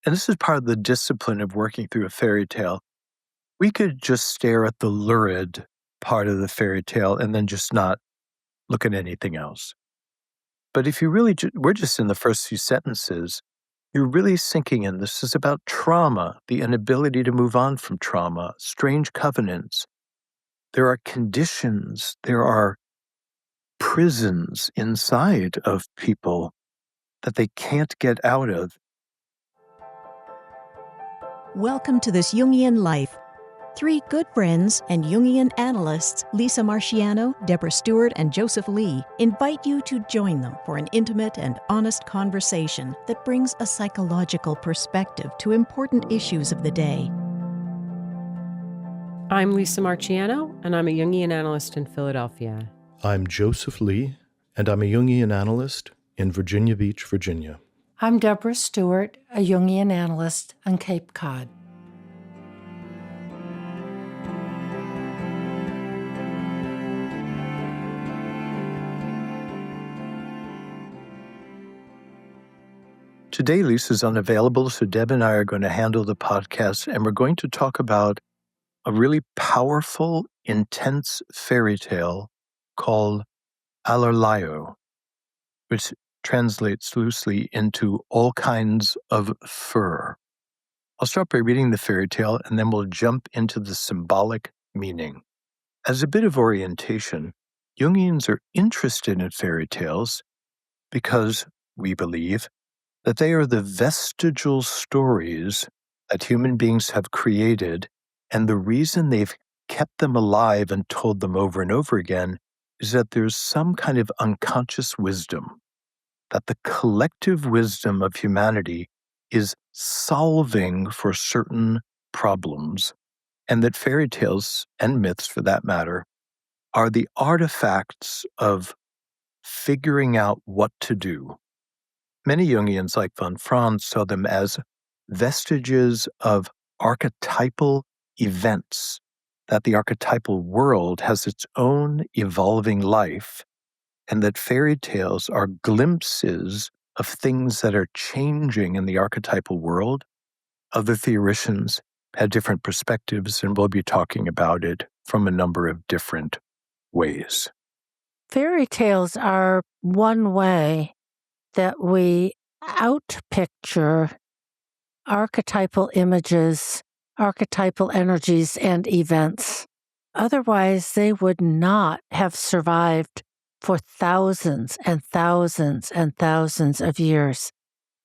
and this is part of the discipline of working through a fairy tale. We could just stare at the lurid part of the fairy tale and then just not look at anything else. But if you really, we're just in the first few sentences, you're really sinking in. This is about trauma, the inability to move on from trauma, strange covenants. There are conditions, there are prisons inside of people that they can't get out of. Welcome to This Jungian Life. Three good friends and Jungian analysts, Lisa Marchiano, Deborah Stewart, and Joseph Lee, invite you to join them for an intimate and honest conversation that brings a psychological perspective to important issues of the day. I'm Lisa Marchiano, and I'm a Jungian analyst in Philadelphia. I'm Joseph Lee, and I'm a Jungian analyst in Virginia Beach, Virginia. I'm Deborah Stewart, a Jungian analyst on Cape Cod. Today, Lisa's unavailable, so Deb and I are going to handle the podcast, and we're going to talk about a really powerful, intense fairy tale called Allerlaio, which translates loosely into all kinds of fur. I'll start by reading the fairy tale, and then we'll jump into the symbolic meaning. As a bit of orientation, Jungians are interested in fairy tales because we believe that they are the vestigial stories that human beings have created, and the reason they've kept them alive and told them over and over again is that there's some kind of unconscious wisdom, that the collective wisdom of humanity is solving for certain problems, and that fairy tales, and myths for that matter, are the artifacts of figuring out what to do. Many Jungians, like von Franz, saw them as vestiges of archetypal events, that the archetypal world has its own evolving life, and that fairy tales are glimpses of things that are changing in the archetypal world. Other theorists had different perspectives, and we'll be talking about it from a number of different ways. Fairy tales are one way that we outpicture archetypal images, archetypal energies, and events. Otherwise, they would not have survived for thousands and thousands and thousands of years.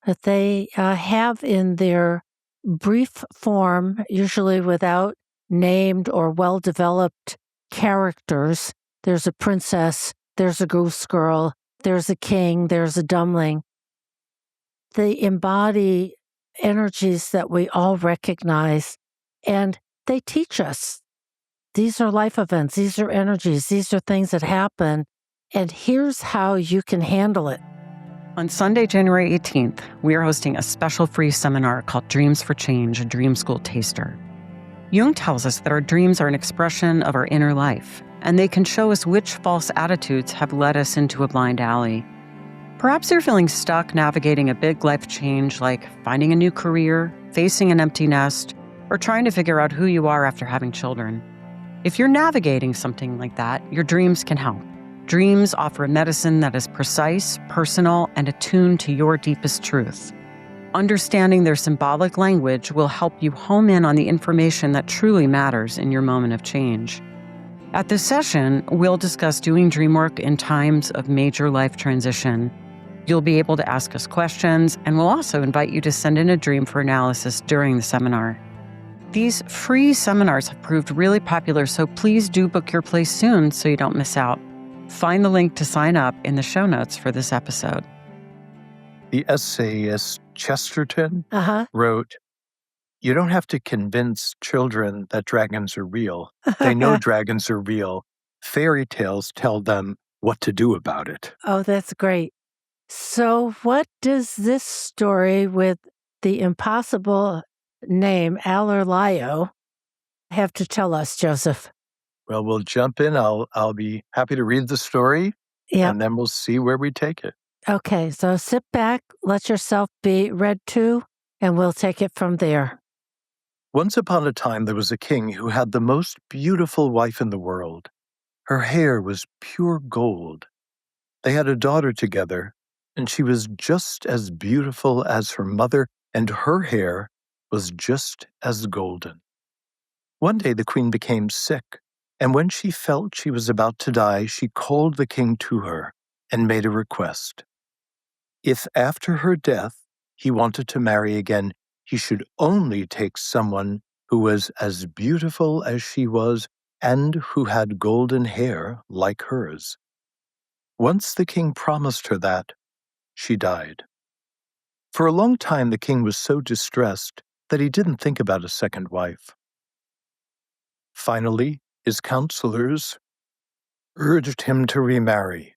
That they have in their brief form, usually without named or well-developed characters. There's a princess, there's a goose girl, there's a king, there's a dumpling. They embody energies that we all recognize, and they teach us. These are life events, these are energies, these are things that happen, and here's how you can handle it. On Sunday, January 18th, we are hosting a special free seminar called Dreams for Change, a Dream School Taster. Jung tells us that our dreams are an expression of our inner life, and they can show us which false attitudes have led us into a blind alley. Perhaps you're feeling stuck navigating a big life change like finding a new career, facing an empty nest, or trying to figure out who you are after having children. If you're navigating something like that, your dreams can help. Dreams offer a medicine that is precise, personal, and attuned to your deepest truth. Understanding their symbolic language will help you home in on the information that truly matters in your moment of change. At this session, we'll discuss doing dream work in times of major life transition. You'll be able to ask us questions, and we'll also invite you to send in a dream for analysis during the seminar. These free seminars have proved really popular, so please do book your place soon so you don't miss out. Find the link to sign up in the show notes for this episode. The essayist Chesterton wrote, "You don't have to convince children that dragons are real. They know dragons are real. Fairy tales tell them what to do about it." Oh, that's great. So what does this story with the impossible name Allerlaio have to tell us, Joseph? Well, we'll jump in. I'll be happy to read the story, and then we'll see where we take it. Okay, so sit back, let yourself be read to. and we'll take it from there. Once upon a time, there was a king who had the most beautiful wife in the world. Her hair was pure gold. They had a daughter together, and she was just as beautiful as her mother, and her hair was just as golden. One day the queen became sick, and when she felt she was about to die, she called the king to her and made a request. If after her death he wanted to marry again, he should only take someone who was as beautiful as she was and who had golden hair like hers. Once the king promised her that, she died. For a long time, the king was so distressed that he didn't think about a second wife. Finally, his counselors urged him to remarry.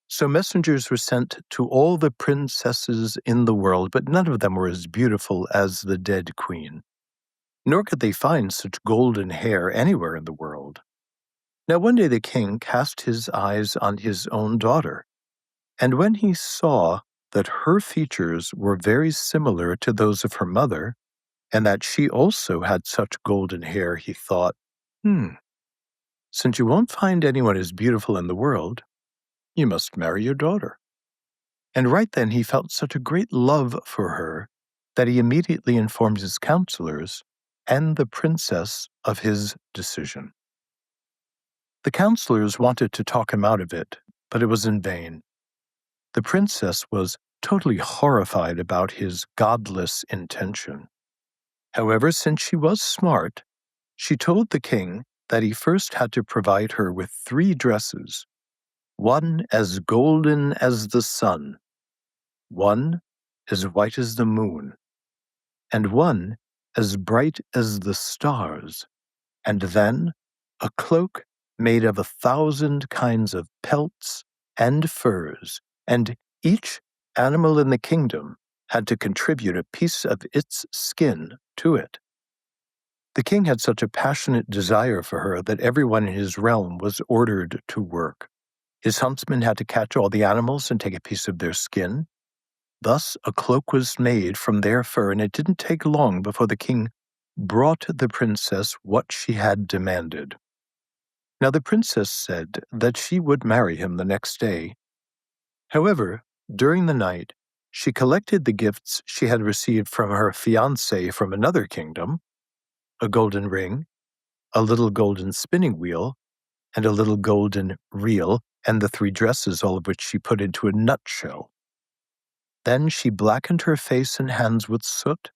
So messengers were sent to all the princesses in the world, but none of them were as beautiful as the dead queen. Nor could they find such golden hair anywhere in the world. Now one day the king cast his eyes on his own daughter, and when he saw that her features were very similar to those of her mother, and that she also had such golden hair, he thought, since you won't find anyone as beautiful in the world, you must marry your daughter. And right then he felt such a great love for her that he immediately informed his counselors and the princess of his decision. The counselors wanted to talk him out of it, but it was in vain. The princess was totally horrified about his godless intention. However, since she was smart, she told the king that he first had to provide her with 3 dresses, one as golden as the sun, one as white as the moon, and one as bright as the stars, and then a cloak made of 1,000 kinds of pelts and furs, and each animal in the kingdom had to contribute a piece of its skin to it. The king had such a passionate desire for her that everyone in his realm was ordered to work. His huntsmen had to catch all the animals and take a piece of their skin. Thus, a cloak was made from their fur, and it didn't take long before the king brought the princess what she had demanded. Now, the princess said that she would marry him the next day. However, during the night, she collected the gifts she had received from her fiancé from another kingdom, a golden ring, a little golden spinning wheel, and a little golden reel, and the 3 dresses, all of which she put into a nutshell. Then she blackened her face and hands with soot,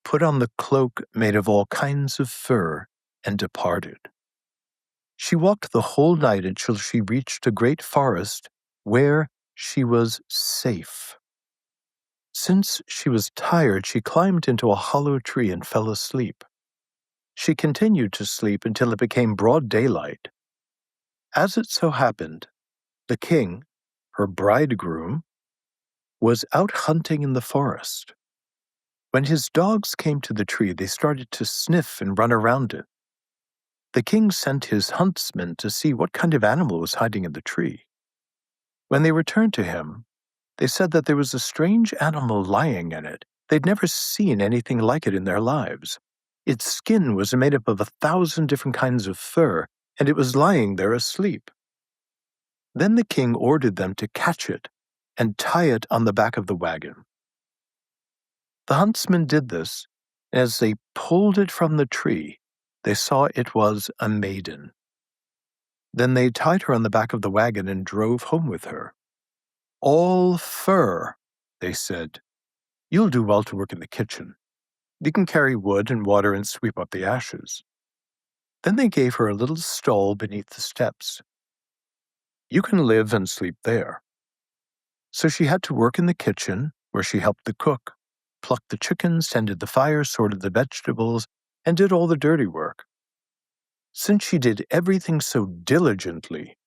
put on the cloak made of all kinds of fur, and departed. She walked the whole night until she reached a great forest where she was safe. Since she was tired, she climbed into a hollow tree and fell asleep. She continued to sleep until it became broad daylight. As it so happened, the king, her bridegroom, was out hunting in the forest. When his dogs came to the tree, they started to sniff and run around it. The king sent his huntsmen to see what kind of animal was hiding in the tree. When they returned to him, they said that there was a strange animal lying in it. They'd never seen anything like it in their lives. Its skin was made up of 1,000 different kinds of fur, and it was lying there asleep. Then the king ordered them to catch it and tie it on the back of the wagon. The huntsmen did this, and as they pulled it from the tree, they saw it was a maiden. Then they tied her on the back of the wagon and drove home with her. "All fur," they said. "You'll do well to work in the kitchen. You can carry wood and water and sweep up the ashes." Then they gave her a little stall beneath the steps. "You can live and sleep there." So she had to work in the kitchen, where she helped the cook, plucked the chickens, tended the fire, sorted the vegetables, and did all the dirty work. Since she did everything so diligently,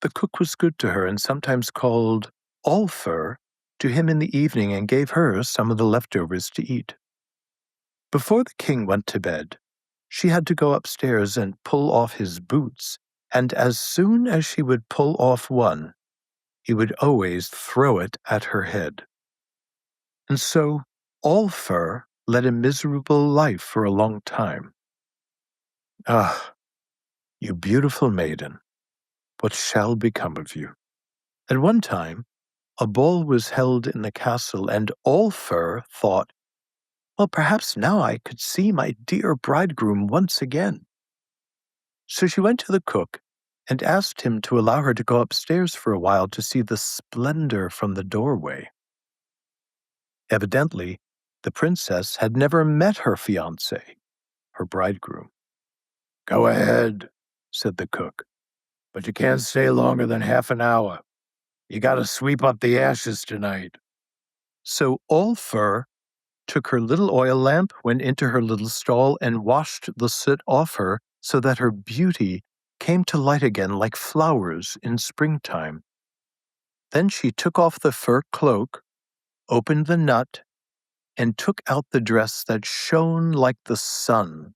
the cook was good to her and sometimes called all fur to him in the evening and gave her some of the leftovers to eat. Before the king went to bed, she had to go upstairs and pull off his boots, and as soon as she would pull off one, he would always throw it at her head. And so All Fur led a miserable life for a long time. Ah, you beautiful maiden, what shall become of you? At one time, a ball was held in the castle, and All Fur thought, well, perhaps now I could see my dear bridegroom once again. So she went to the cook and asked him to allow her to go upstairs for a while to see the splendor from the doorway. Evidently, the princess had never met her fiancé, her bridegroom. Go ahead, said the cook, but you can't stay longer than half an hour. You gotta sweep up the ashes tonight. So All Fur took her little oil lamp, went into her little stall, and washed the soot off her so that her beauty came to light again like flowers in springtime. Then she took off the fur cloak, opened the nut, and took out the dress that shone like the sun.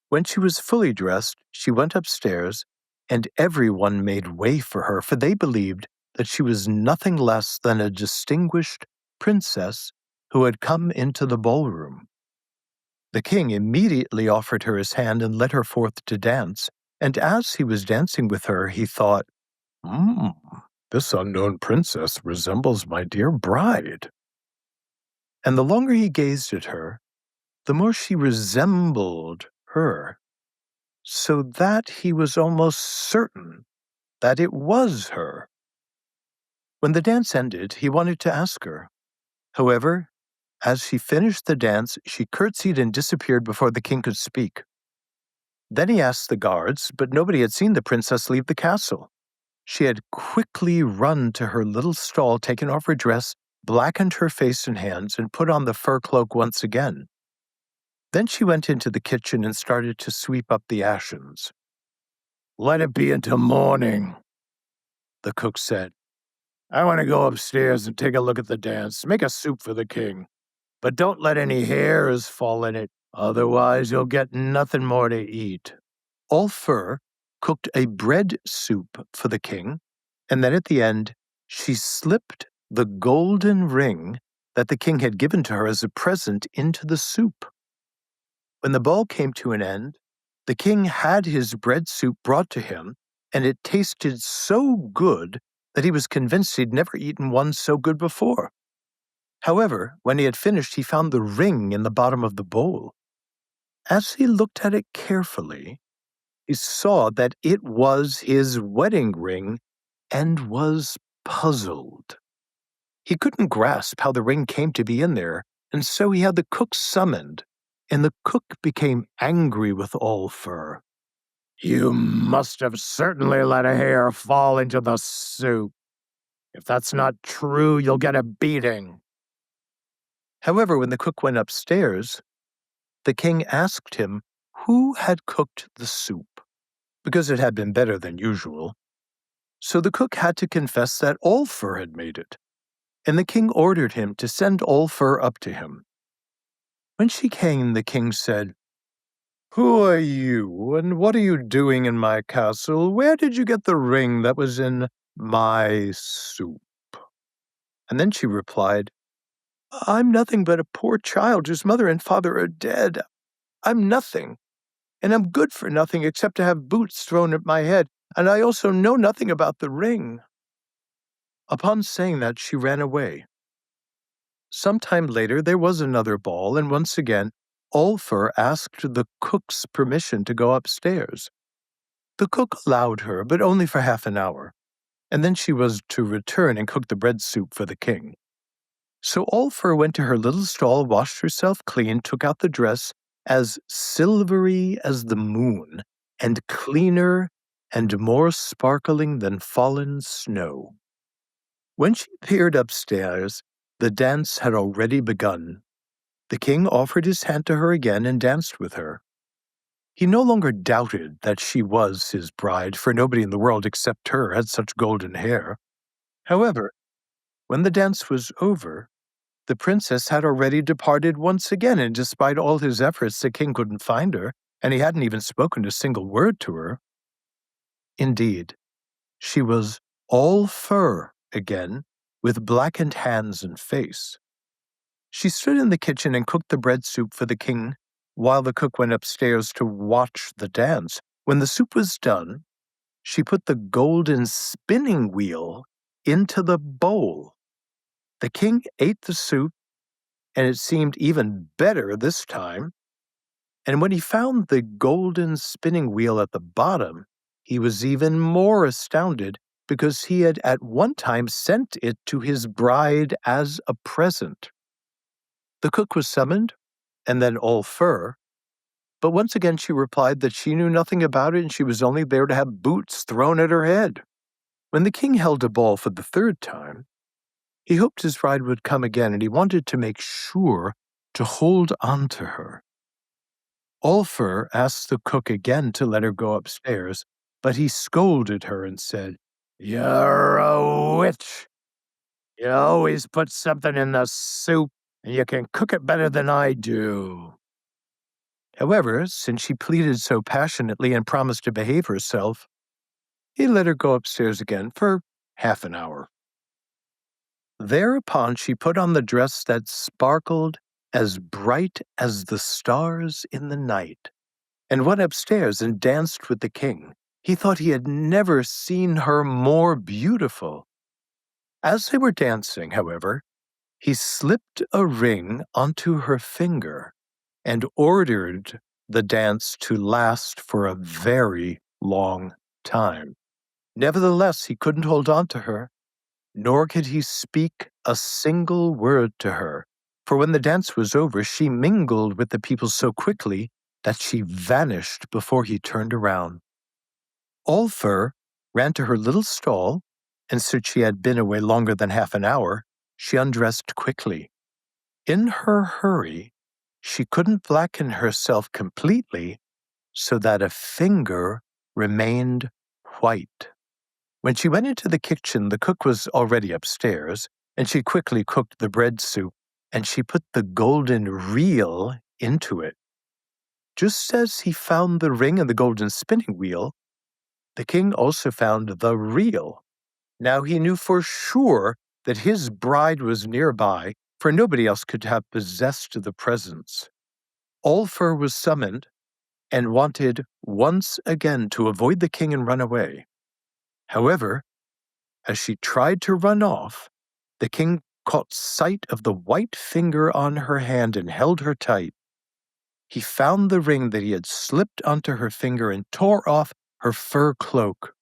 When she was fully dressed, she went upstairs, and everyone made way for her, for they believed that she was nothing less than a distinguished princess who had come into the ballroom. The king immediately offered her his hand and led her forth to dance, and as he was dancing with her, he thought, this unknown princess resembles my dear bride. And the longer he gazed at her, the more she resembled her, so that he was almost certain that it was her. When the dance ended, he wanted to ask her. However, as she finished the dance, she curtsied and disappeared before the king could speak. Then he asked the guards, but nobody had seen the princess leave the castle. She had quickly run to her little stall, taken off her dress, blackened her face and hands, and put on the fur cloak once again. Then she went into the kitchen and started to sweep up the ashes. Let it be until morning, the cook said. I want to go upstairs and take a look at the dance. Make a soup for the king. But don't let any hairs fall in it, otherwise you'll get nothing more to eat. All Fur cooked a bread soup for the king, and then at the end, she slipped the golden ring that the king had given to her as a present into the soup. When the ball came to an end, the king had his bread soup brought to him, and it tasted so good that he was convinced he'd never eaten one so good before. However, when he had finished, he found the ring in the bottom of the bowl. As he looked at it carefully, he saw that it was his wedding ring and was puzzled. He couldn't grasp how the ring came to be in there, and so he had the cook summoned, and the cook became angry with All Fur. You must have certainly let a hair fall into the soup. If that's not true, you'll get a beating. However, when the cook went upstairs, the king asked him who had cooked the soup, because it had been better than usual. So the cook had to confess that All Fur had made it, and the king ordered him to send All Fur up to him. When she came, the king said, Who are you, and what are you doing in my castle? Where did you get the ring that was in my soup? And then she replied, I'm nothing but a poor child whose mother and father are dead. I'm nothing, and I'm good for nothing except to have boots thrown at my head, and I also know nothing about the ring. Upon saying that, she ran away. Some time later, there was another ball, and once again, All Fur asked the cook's permission to go upstairs. The cook allowed her, but only for half an hour, and then she was to return and cook the bread soup for the king. So All Fur went to her little stall, washed herself clean, took out the dress, as silvery as the moon, and cleaner and more sparkling than fallen snow. When she appeared upstairs, the dance had already begun. The king offered his hand to her again and danced with her. He no longer doubted that she was his bride, for nobody in the world except her had such golden hair. However, when the dance was over, the princess had already departed once again, and despite all his efforts, the king couldn't find her, and he hadn't even spoken a single word to her. Indeed, she was all fur again, with blackened hands and face. She stood in the kitchen and cooked the bread soup for the king while the cook went upstairs to watch the dance. When the soup was done, she put the golden spinning wheel into the bowl. The king ate the soup, and it seemed even better this time. And when he found the golden spinning wheel at the bottom, he was even more astounded because he had at one time sent it to his bride as a present. The cook was summoned, and then all fur, but once again she replied that she knew nothing about it and she was only there to have boots thrown at her head. When the king held a ball for the third time, he hoped his bride would come again, and he wanted to make sure to hold on to her. Ulfur asked the cook again to let her go upstairs, but he scolded her and said, "You're a witch. You always put something in the soup, and you can cook it better than I do." However, since she pleaded so passionately and promised to behave herself, he let her go upstairs again for half an hour. Thereupon she put on the dress that sparkled as bright as the stars in the night, and went upstairs and danced with the king. He thought he had never seen her more beautiful. As they were dancing, however, he slipped a ring onto her finger and ordered the dance to last for a very long time. Nevertheless, he couldn't hold on to her, nor could he speak a single word to her, for when the dance was over, she mingled with the people so quickly that she vanished before he turned around. Ulfur ran to her little stall, and since she had been away longer than half an hour, she undressed quickly. In her hurry, she couldn't blacken herself completely so that a finger remained white. When she went into the kitchen, the cook was already upstairs, and she quickly cooked the bread soup, and she put the golden reel into it. Just as he found the ring and the golden spinning wheel, the king also found the reel. Now he knew for sure that his bride was nearby, for nobody else could have possessed the presents. Ulfur was summoned and wanted once again to avoid the king and run away. However, as she tried to run off, the king caught sight of the white finger on her hand and held her tight. He found the ring that he had slipped onto her finger and tore off her fur cloak.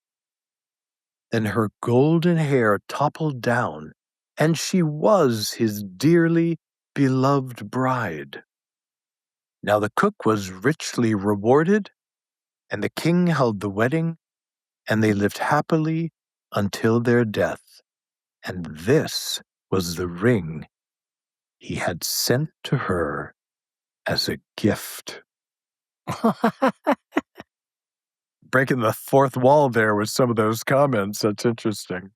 Then her golden hair toppled down, and she was his dearly beloved bride. Now the cook was richly rewarded, and the king held the wedding, and they lived happily until their death. And this was the ring he had sent to her as a gift. Breaking the fourth wall there with some of those comments. That's interesting.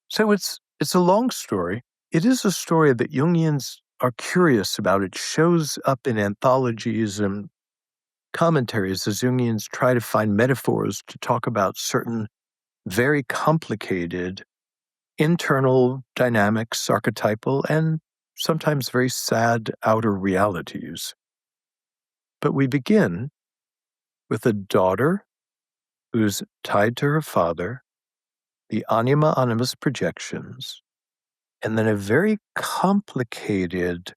So it's a long story. It is a story that Jungians are curious about. It shows up in anthologies and commentaries as Jungians try to find metaphors to talk about certain very complicated internal dynamics, archetypal, and sometimes very sad outer realities. But we begin with a daughter who's tied to her father, the anima animus projections, and then a very complicated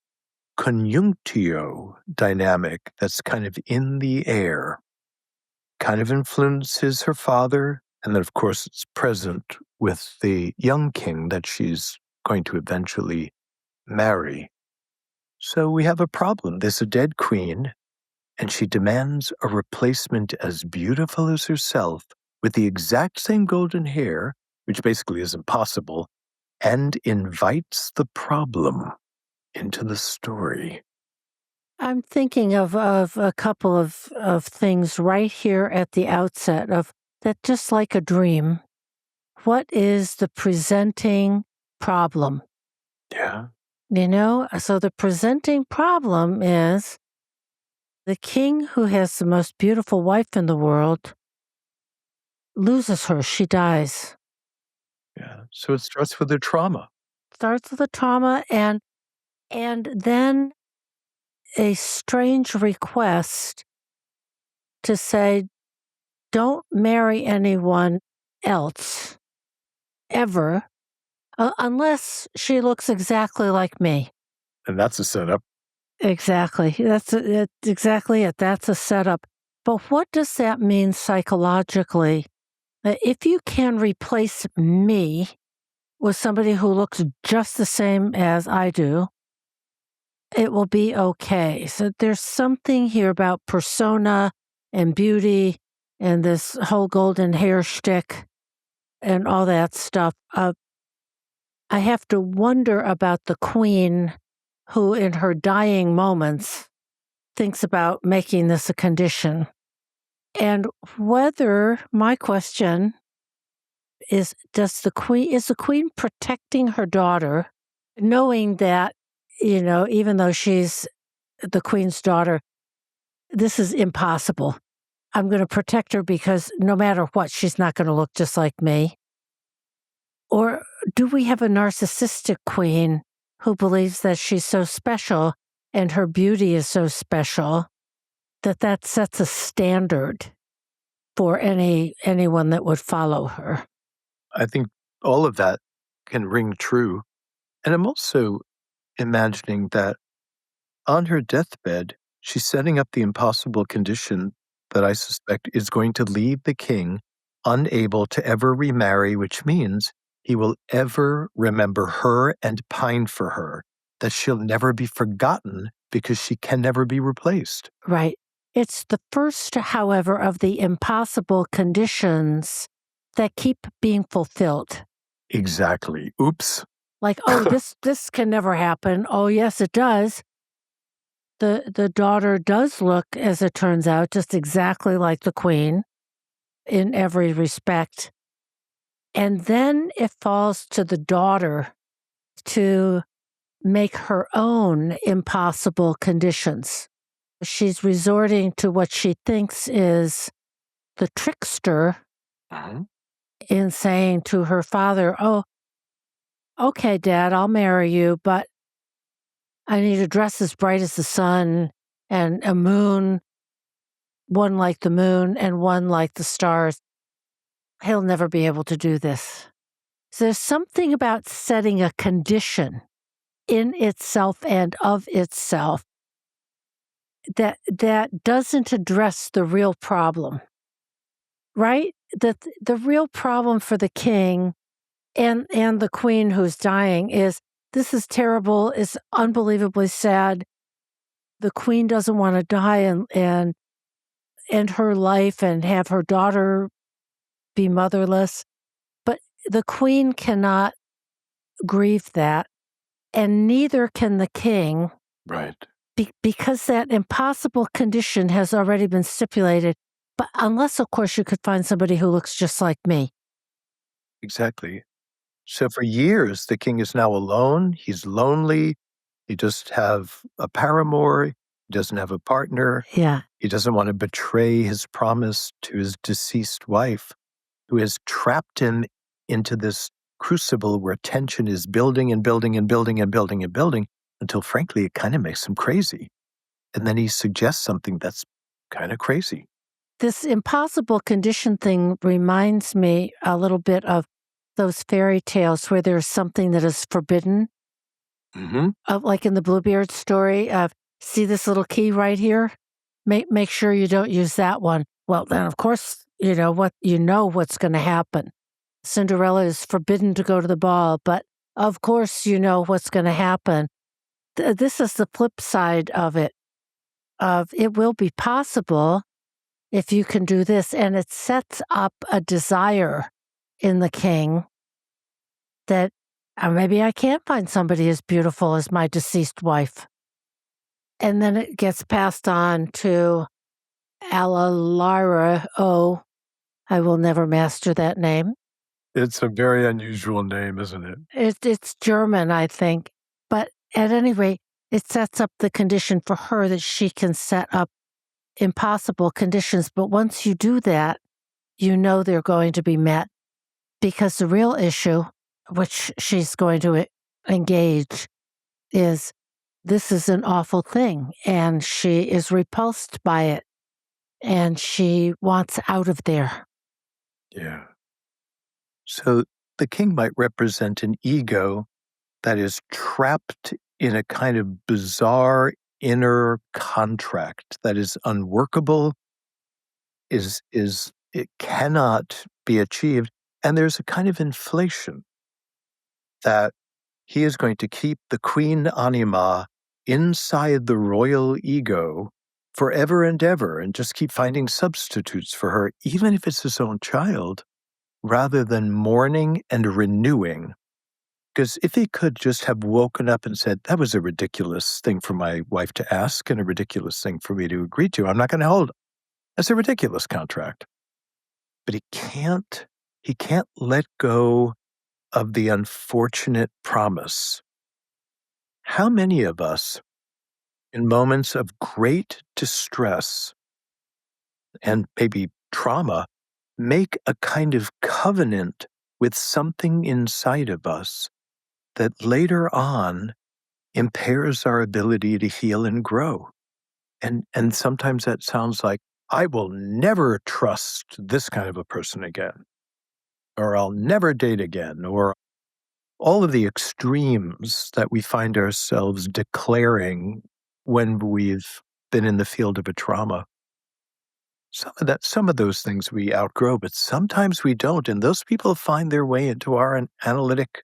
conjunctio dynamic that's kind of in the air, kind of influences her father, and then of course it's present with the young king that she's going to eventually marry. So we have a problem. There's a dead queen, and she demands a replacement as beautiful as herself with the exact same golden hair, which basically is impossible, and invites the problem into the story. I'm thinking of a couple of things right here at the outset of that, just like a dream. What is the presenting problem? Yeah. So the presenting problem is the king who has the most beautiful wife in the world loses her. She dies. Yeah. So it starts with the trauma. Starts with a trauma, and And then a strange request to say, don't marry anyone else ever unless she looks exactly like me. And that's a setup. Exactly. That's exactly it. That's a setup. But what does that mean psychologically? If you can replace me with somebody who looks just the same as I do, it will be okay. So there's something here about persona and beauty and this whole golden hair shtick and all that stuff. I have to wonder about the queen who, in her dying moments, thinks about making this a condition. And whether, my question is, is the queen protecting her daughter, knowing that, even though she's the queen's daughter, this is impossible. I'm going to protect her because no matter what, she's not going to look just like me. Or do we have a narcissistic queen who believes that she's so special and her beauty is so special that sets a standard for anyone that would follow her? I think all of that can ring true. And I'm also imagining that on her deathbed, she's setting up the impossible condition that I suspect is going to leave the king unable to ever remarry, which means he will ever remember her and pine for her, that she'll never be forgotten because she can never be replaced. Right. It's the first, however, of the impossible conditions that keep being fulfilled. Exactly. Oops. Like, oh, this can never happen. Oh, yes, it does. The daughter does look, as it turns out, just exactly like the queen in every respect. And then it falls to the daughter to make her own impossible conditions. She's resorting to what she thinks is the trickster in saying to her father, oh, okay, Dad, I'll marry you, but I need a dress as bright as the sun and a moon, one like the moon and one like the stars. He'll never be able to do this. So there's something about setting a condition in itself and of itself that doesn't address the real problem, right? The real problem for the king and the queen who's dying is, this is terrible, is unbelievably sad. The queen doesn't want to die and end her life and have her daughter be motherless. But the queen cannot grieve that, and neither can the king. Right. Because that impossible condition has already been stipulated. But unless, of course, you could find somebody who looks just like me. Exactly. So for years, the king is now alone. He's lonely. He just have a paramour. He doesn't have a partner. Yeah. He doesn't want to betray his promise to his deceased wife, who has trapped him into this crucible where tension is building and building and building and building and building until, frankly, it kind of makes him crazy. And then he suggests something that's kind of crazy. This impossible condition thing reminds me a little bit of those fairy tales where there's something that is forbidden. Like in the Bluebeard story of, see this little key right here? Make sure you don't use that one. Well, then, of course, what's going to happen. Cinderella is forbidden to go to the ball, but of course you know what's going to happen. This is the flip side of it. It will be possible if you can do this, and it sets up a desire in the king that maybe I can't find somebody as beautiful as my deceased wife. And then it gets passed on to Alalira. Oh, I will never master that name. It's a very unusual name, isn't it? It's German, I think. But at any rate, it sets up the condition for her that she can set up impossible conditions. But once you do that, you know they're going to be met. Because the real issue, which she's going to engage, is this is an awful thing, and she is repulsed by it, and she wants out of there. Yeah. So the king might represent an ego that is trapped in a kind of bizarre inner contract that is unworkable, is it cannot be achieved. And there's a kind of inflation that he is going to keep the queen anima inside the royal ego forever and ever and just keep finding substitutes for her, even if it's his own child, rather than mourning and renewing. Because if he could just have woken up and said, that was a ridiculous thing for my wife to ask and a ridiculous thing for me to agree to, I'm not going to hold it. That's a ridiculous contract. But he can't let go of the unfortunate promise. How many of us, in moments of great distress and maybe trauma, make a kind of covenant with something inside of us that later on impairs our ability to heal and grow? And sometimes that sounds like, I will never trust this kind of a person again, or I'll never date again, or all of the extremes that we find ourselves declaring when we've been in the field of a trauma. Some of those things we outgrow, but sometimes we don't. And those people find their way into our analytic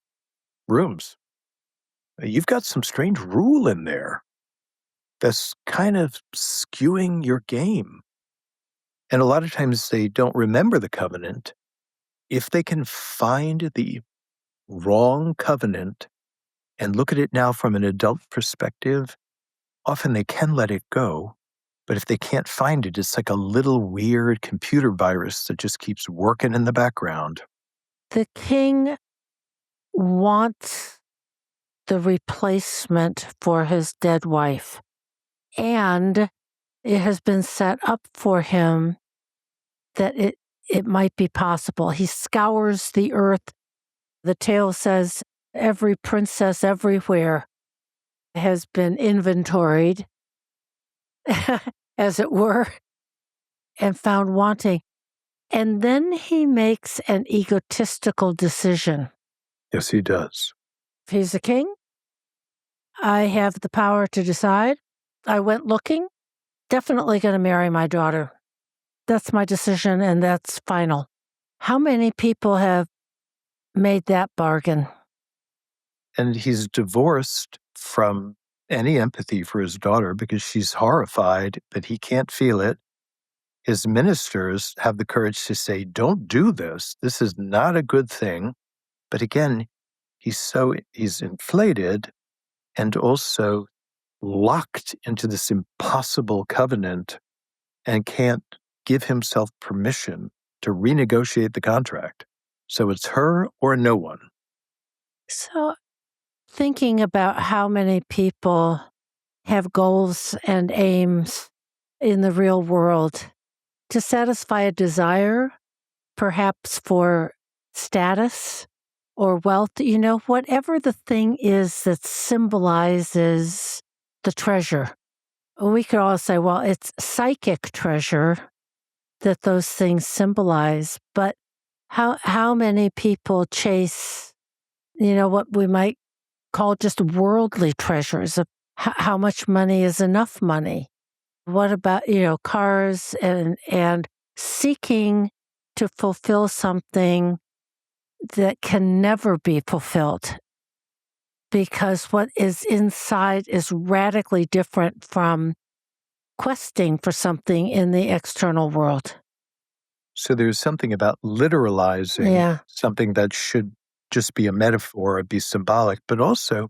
rooms. You've got some strange rule in there that's kind of skewing your game. And a lot of times they don't remember the covenant. If they can find the wrong covenant and look at it now from an adult perspective, often they can let it go. But if they can't find it, it's like a little weird computer virus that just keeps working in the background. The king wants the replacement for his dead wife, and it has been set up for him that it might be possible. He scours the earth. The tale says every princess everywhere has been inventoried, as it were, and found wanting. And then he makes an egotistical decision. Yes, he does. If he's a king, I have the power to decide. I went looking, definitely going to marry my daughter. That's my decision, and that's final. How many people have made that bargain? And he's divorced from any empathy for his daughter because she's horrified that he can't feel it. His ministers have the courage to say, don't do this. This is not a good thing. But again, he's inflated and also locked into this impossible covenant and can't give himself permission to renegotiate the contract. So it's her or no one. So, thinking about how many people have goals and aims in the real world to satisfy a desire, perhaps for status or wealth, whatever the thing is that symbolizes the treasure. We could all say, well, it's psychic treasure that those things symbolize, but how many people chase, what we might call just worldly treasures of how much money is enough money? What about, cars and seeking to fulfill something that can never be fulfilled because what is inside is radically different from questing for something in the external world. So there's something about literalizing something that should just be a metaphor or be symbolic, but also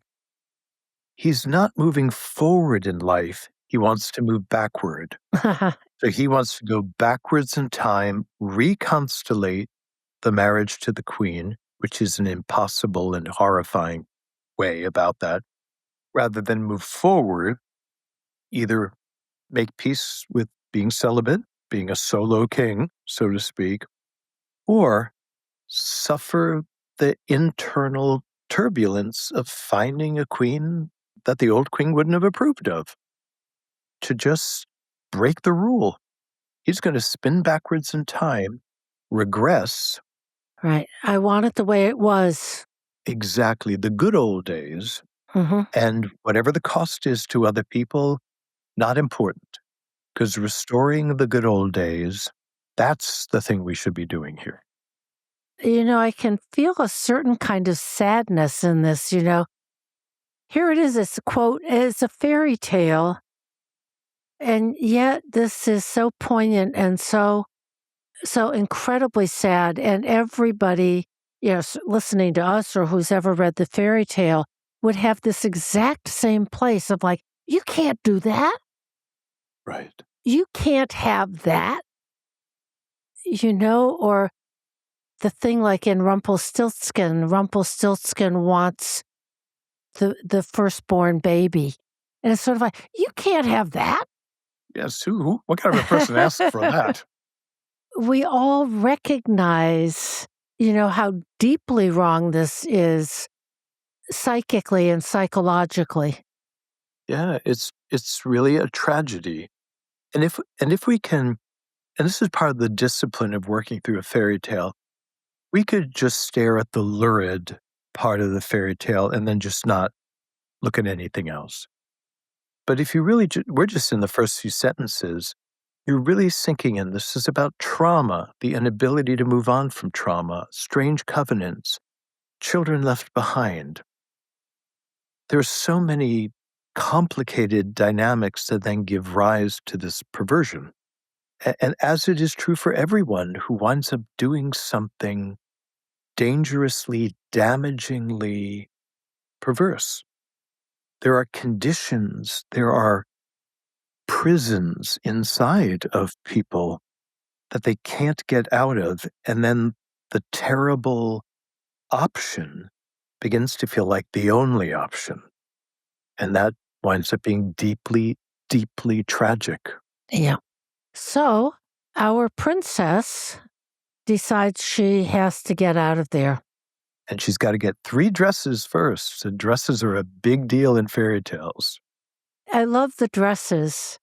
he's not moving forward in life. He wants to move backward. So he wants to go backwards in time, reconstellate the marriage to the queen, which is an impossible and horrifying way about that, rather than move forward, either make peace with being celibate, being a solo king, so to speak, or suffer the internal turbulence of finding a queen that the old queen wouldn't have approved of, to just break the rule. He's going to spin backwards in time, regress. Right. I want it the way it was. Exactly, the good old days, Hmm. and whatever the cost is to other people, not important. Because restoring the good old days, that's the thing we should be doing here. I can feel a certain kind of sadness in this. Here it is, it's a quote, it's a fairy tale. And yet this is so poignant and so incredibly sad. And everybody, listening to us or who's ever read the fairy tale would have this exact same place of like, you can't do that. Right. You can't have that, or the thing like in Rumpelstiltskin wants the firstborn baby. And it's sort of like, you can't have that. Yes, what kind of a person asked for that? We all recognize, how deeply wrong this is psychically and psychologically. Yeah, it's really a tragedy. And if we can, and this is part of the discipline of working through a fairy tale, we could just stare at the lurid part of the fairy tale and then just not look at anything else. But if you really, we're just in the first few sentences, you're really sinking in. This is about trauma, the inability to move on from trauma, strange covenants, children left behind. There's so many complicated dynamics that then give rise to this perversion. And as it is true for everyone who winds up doing something dangerously, damagingly perverse. There are conditions, there are prisons inside of people that they can't get out of. And then the terrible option begins to feel like the only option. And that winds up being deeply, deeply tragic. Yeah. So our princess decides she has to get out of there. And she's got to get 3 dresses first. So dresses are a big deal in fairy tales. I love the dresses.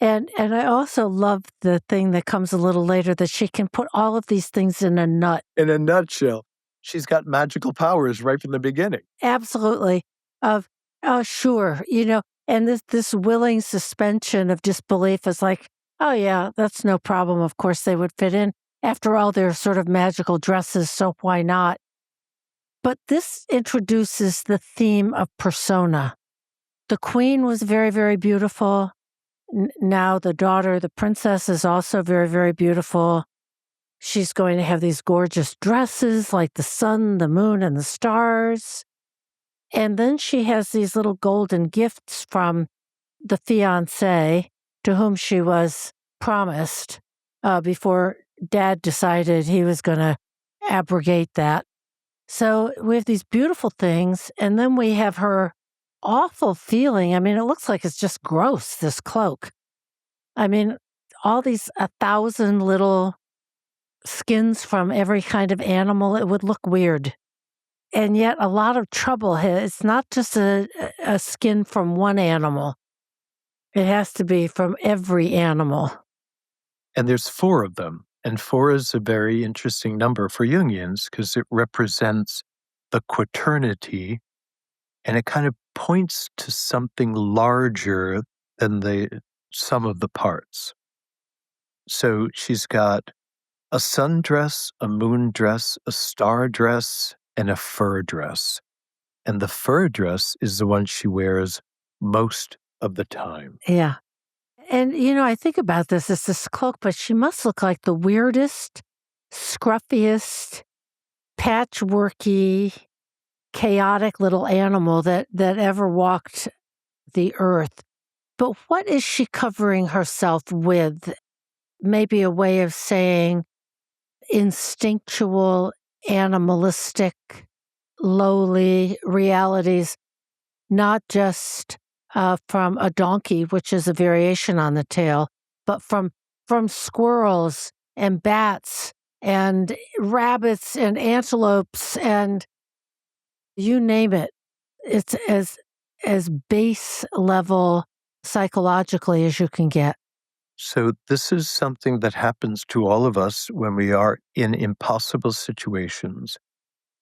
And I also love the thing that comes a little later, that she can put all of these things in a nut. In a nutshell, she's got magical powers right from the beginning. Absolutely. Of, oh, sure. And this willing suspension of disbelief is like, oh, yeah, that's no problem. Of course, they would fit in. After all, they're sort of magical dresses, so why not? But this introduces the theme of persona. The queen was very, very beautiful. Now the daughter, the princess, is also very, very beautiful. She's going to have these gorgeous dresses like the sun, the moon, and the stars. And then she has these little golden gifts from the fiancé to whom she was promised before Dad decided he was going to abrogate that. So we have these beautiful things, and then we have her awful feeling. I mean, it looks like it's just gross, this cloak. I mean, all these 1,000 little skins from every kind of animal, it would look weird. And yet a lot of trouble. It's not just a skin from one animal. It has to be from every animal. And there's 4 of them. And 4 is a very interesting number for Jungians because it represents the quaternity, and it kind of points to something larger than the sum of the parts. So she's got a sun dress, a moon dress, a star dress, and a fur dress. And the fur dress is the one she wears most of the time. Yeah. And, I think about this as this cloak, but she must look like the weirdest, scruffiest, patchworky, chaotic little animal that ever walked the earth. But what is she covering herself with? Maybe a way of saying instinctual, animalistic, lowly realities, not just from a donkey, which is a variation on the tale, but from squirrels and bats and rabbits and antelopes and you name it. It's as as base level psychologically as you can get. So this is something that happens to all of us when we are in impossible situations,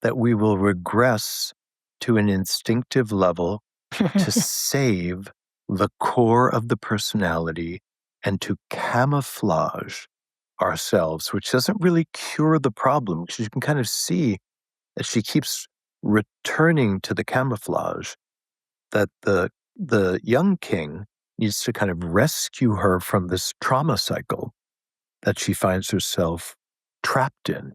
that we will regress to an instinctive level to save the core of the personality and to camouflage ourselves, which doesn't really cure the problem, because you can kind of see that she keeps returning to the camouflage, that the young king needs to kind of rescue her from this trauma cycle that she finds herself trapped in,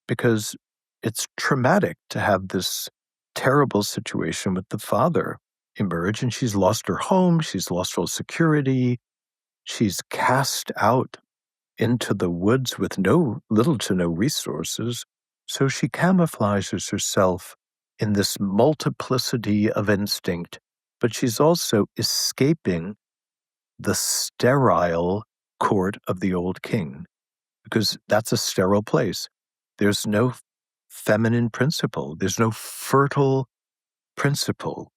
because it's traumatic to have this terrible situation with the father emerge, and she's lost her home, she's lost all security, she's cast out into the woods with little to no resources. So she camouflages herself in this multiplicity of instinct, but she's also escaping the sterile court of the old king, because that's a sterile place. There's no feminine principle, there's no fertile principle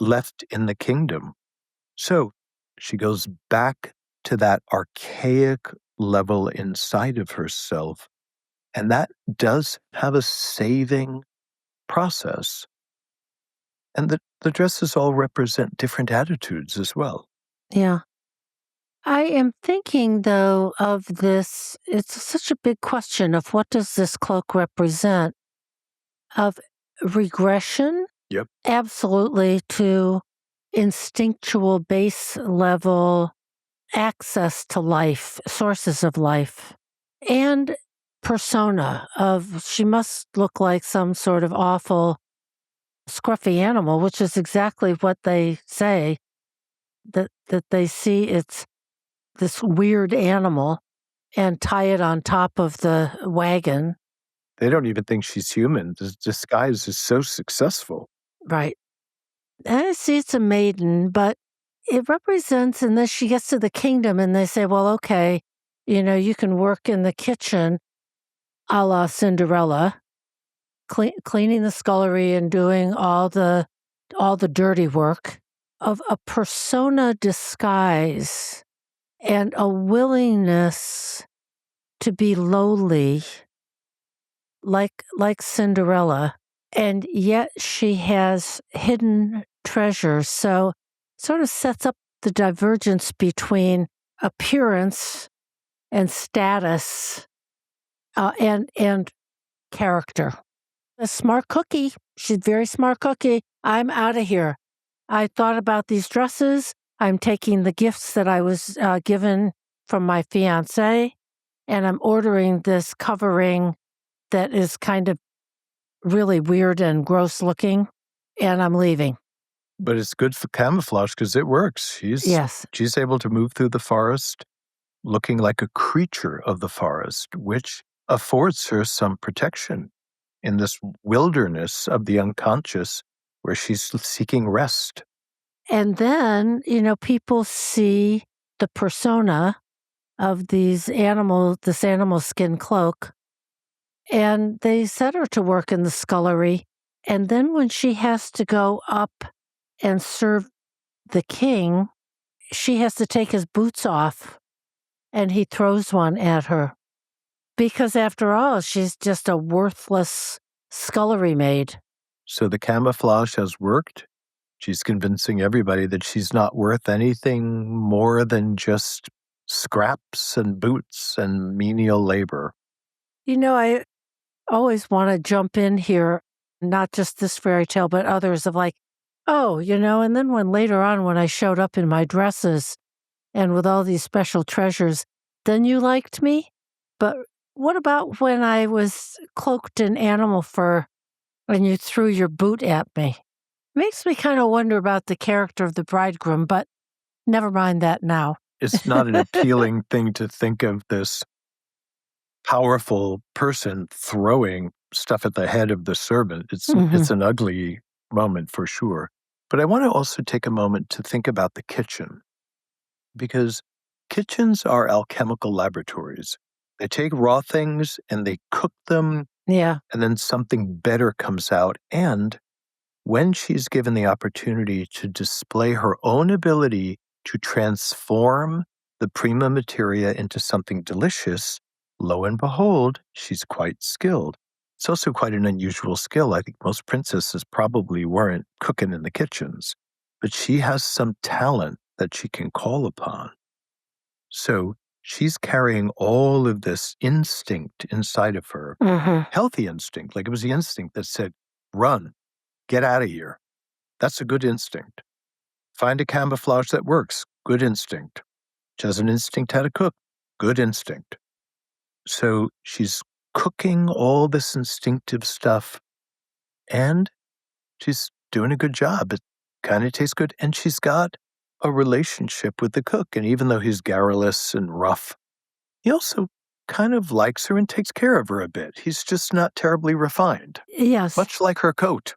left in the kingdom. So she goes back to that archaic level inside of herself, and that does have a saving process. And the dresses all represent different attitudes as well. Yeah. I am thinking, though, of this. It's such a big question of what does this cloak represent? Of regression? Yep. Absolutely, to instinctual base level access to life, sources of life, and persona of she must look like some sort of awful, scruffy animal, which is exactly what they say, that they see it's this weird animal and tie it on top of the wagon. They don't even think she's human. The disguise is so successful. Right. And I see it's a maiden, but it represents, and then she gets to the kingdom and they say, well, okay, you can work in the kitchen a la Cinderella, cleaning the scullery and doing all the dirty work of a persona disguise and a willingness to be lowly like Cinderella, and yet she has hidden treasures. So sort of sets up the divergence between appearance and status and character. A smart cookie. She's a very smart cookie. I'm out of here. I thought about these dresses. I'm taking the gifts that I was given from my fiance, and I'm ordering this covering that is kind of really weird and gross looking, and I'm leaving. But it's good for camouflage because it works. Yes. She's able to move through the forest looking like a creature of the forest, which affords her some protection in this wilderness of the unconscious where she's seeking rest. And then, people see the persona of this animal skin cloak, and they set her to work in the scullery. And then when she has to go up and serve the king, she has to take his boots off, and he throws one at her. Because after all, she's just a worthless scullery maid. So the camouflage has worked. She's convincing everybody that she's not worth anything more than just scraps and boots and menial labor. I always want to jump in here, not just this fairy tale, but others of like, oh, and then when later on, when I showed up in my dresses and with all these special treasures, then you liked me? But what about when I was cloaked in animal fur and you threw your boot at me? Makes me kind of wonder about the character of the bridegroom, but never mind that now. It's not an appealing thing to think of this powerful person throwing stuff at the head of the servant. It's an ugly moment for sure. But I want to also take a moment to think about the kitchen, because kitchens are alchemical laboratories. They take raw things and they cook them, Yeah. and then something better comes out. And when she's given the opportunity to display her own ability to transform the prima materia into something delicious, lo and behold, she's quite skilled. It's also quite an unusual skill. I think most princesses probably weren't cooking in the kitchens, but she has some talent that she can call upon. So she's carrying all of this instinct inside of her, healthy instinct, like it was the instinct that said, run, get out of here. That's a good instinct. Find a camouflage that works, good instinct. She has an instinct how to cook, good instinct. So she's cooking all this instinctive stuff and she's doing a good job. It kind of tastes good. And she's got a relationship with the cook. And even though he's garrulous and rough, he also kind of likes her and takes care of her a bit. He's just not terribly refined. Yes. Much like her coat.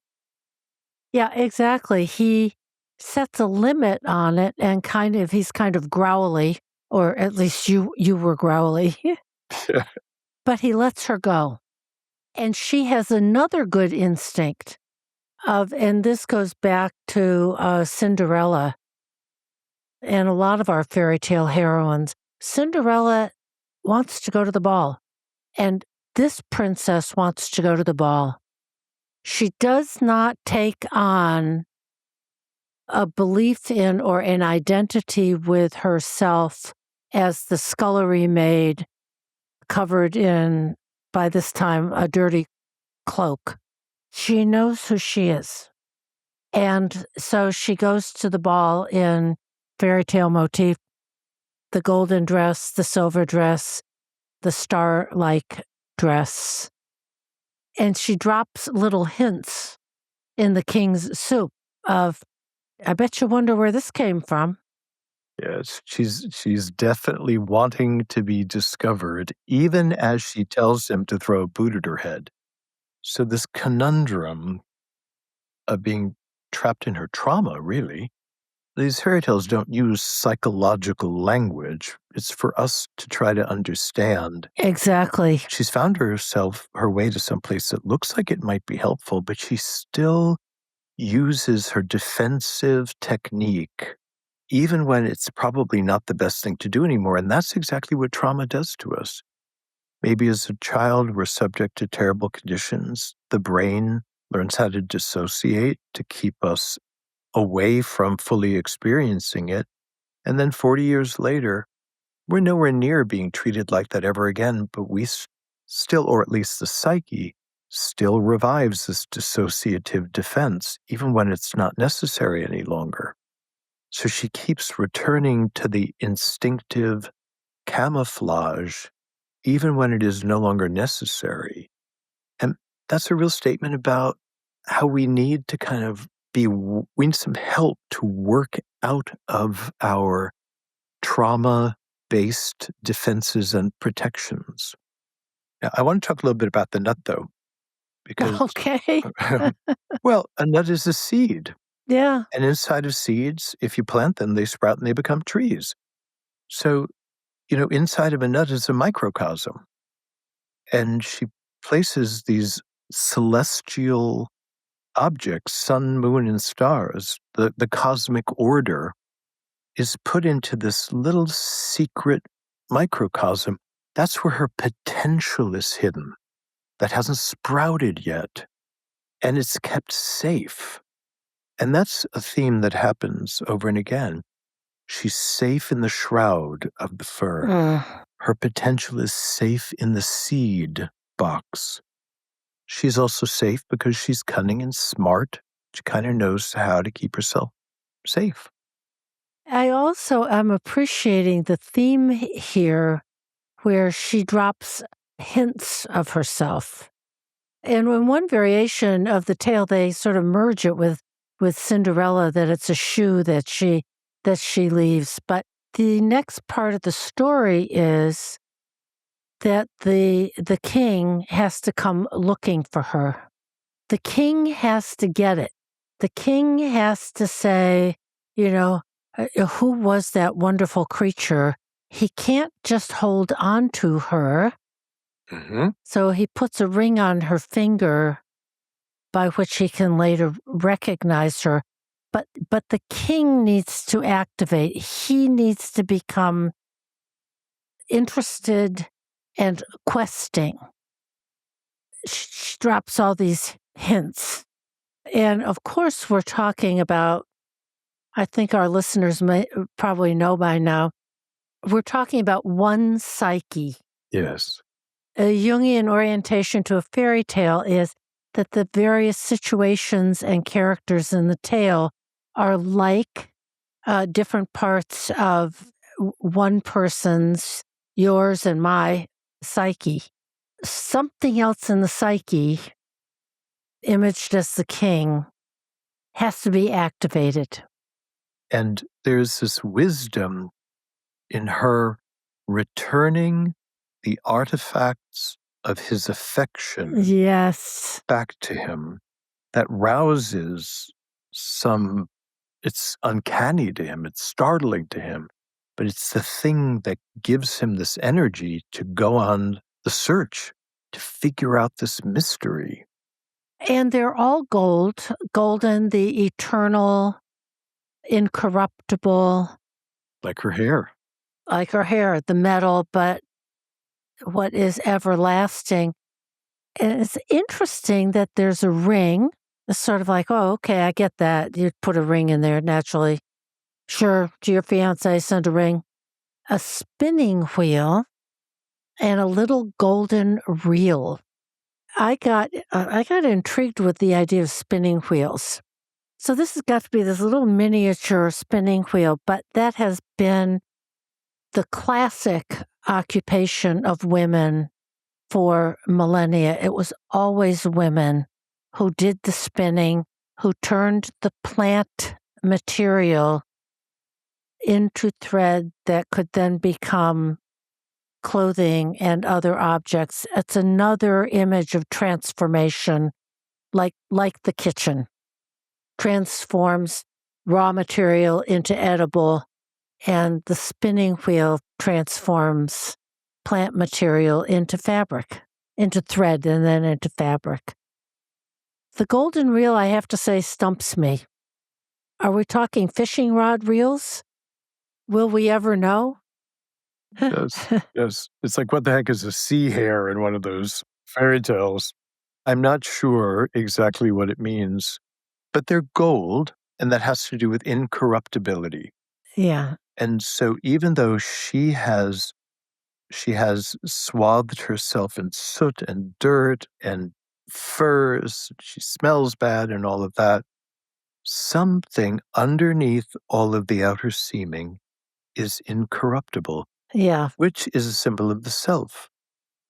Yeah, exactly. He sets a limit on it and he's kind of growly, or at least you were growly. But he lets her go. And she has another good instinct and this goes back to Cinderella and a lot of our fairy tale heroines. Cinderella wants to go to the ball, and this princess wants to go to the ball. She does not take on a belief in or an identity with herself as the scullery maid covered in, by this time, a dirty cloak. She knows who she is. And so she goes to the ball in fairy tale motif, the golden dress, the silver dress, the star-like dress. And she drops little hints in the king's soup of, I bet you wonder where this came from. Yes, she's definitely wanting to be discovered, even as she tells him to throw a boot at her head. So this conundrum of being trapped in her trauma, really, these fairy tales don't use psychological language. It's for us to try to understand. Exactly. She's found her way to someplace that looks like it might be helpful, but she still uses her defensive technique even when it's probably not the best thing to do anymore. And that's exactly what trauma does to us. Maybe as a child, we're subject to terrible conditions. The brain learns how to dissociate to keep us away from fully experiencing it. And then 40 years later, we're nowhere near being treated like that ever again, but we still, or at least the psyche, still revives this dissociative defense, even when it's not necessary any longer. So she keeps returning to the instinctive camouflage, even when it is no longer necessary. And that's a real statement about how we need to kind of we need some help to work out of our trauma-based defenses and protections. Now, I want to talk a little bit about the nut, though, because, Okay. well, a nut is a seed. Yeah. And inside of seeds, if you plant them, they sprout and they become trees. So, inside of a nut is a microcosm. And she places these celestial objects, sun, moon, and stars, the cosmic order, is put into this little secret microcosm. That's where her potential is hidden, that hasn't sprouted yet. And it's kept safe. And that's a theme that happens over and again. She's safe in the shroud of the fur. Her potential is safe in the seed box. She's also safe because she's cunning and smart. She kind of knows how to keep herself safe. I also am appreciating the theme here where she drops hints of herself. And in one variation of the tale, they sort of merge it with Cinderella, that it's a shoe that she leaves. But the next part of the story is that the king has to come looking for her. The king has to get it. The king has to say, who was that wonderful creature? He can't just hold on to her. Mm-hmm. So he puts a ring on her finger by which he can later recognize her. But the king needs to activate. He needs to become interested and questing. She drops all these hints. And of course, we're talking about, I think our listeners may probably know by now, we're talking about one psyche. Yes. A Jungian orientation to a fairy tale is that the various situations and characters in the tale are like different parts of one person's, yours and my, psyche. Something else in the psyche, imaged as the king, has to be activated. And there's this wisdom in her returning the artifacts of his affection Yes. back to him that rouses some, it's uncanny to him, it's startling to him, but it's the thing that gives him this energy to go on the search, to figure out this mystery. And they're all golden, the eternal, incorruptible, Like her hair. like her hair, the metal, but what is everlasting. And it's interesting that there's a ring. It's sort of like, oh, okay, I get that. You put a ring in there naturally. Sure, to your fiance, send a ring. A spinning wheel and a little golden reel. I got intrigued with the idea of spinning wheels. So this has got to be this little miniature spinning wheel, but that has been the classic occupation of women for millennia. It was always women who did the spinning, who turned the plant material into thread that could then become clothing and other objects. It's another image of transformation, like the kitchen transforms raw material into edible, and the spinning wheel transforms plant material into fabric, into thread, and then into fabric. The golden reel, I have to say, stumps me. Are we talking fishing rod reels? Will we ever know? Yes, yes. It's like, what the heck is a sea hare in one of those fairy tales? I'm not sure exactly what it means, but they're gold, and that has to do with incorruptibility. Yeah. And so even though she has swathed herself in soot and dirt and furs, she smells bad and all of that, something underneath all of the outer seeming is incorruptible, Yeah. which is a symbol of the self.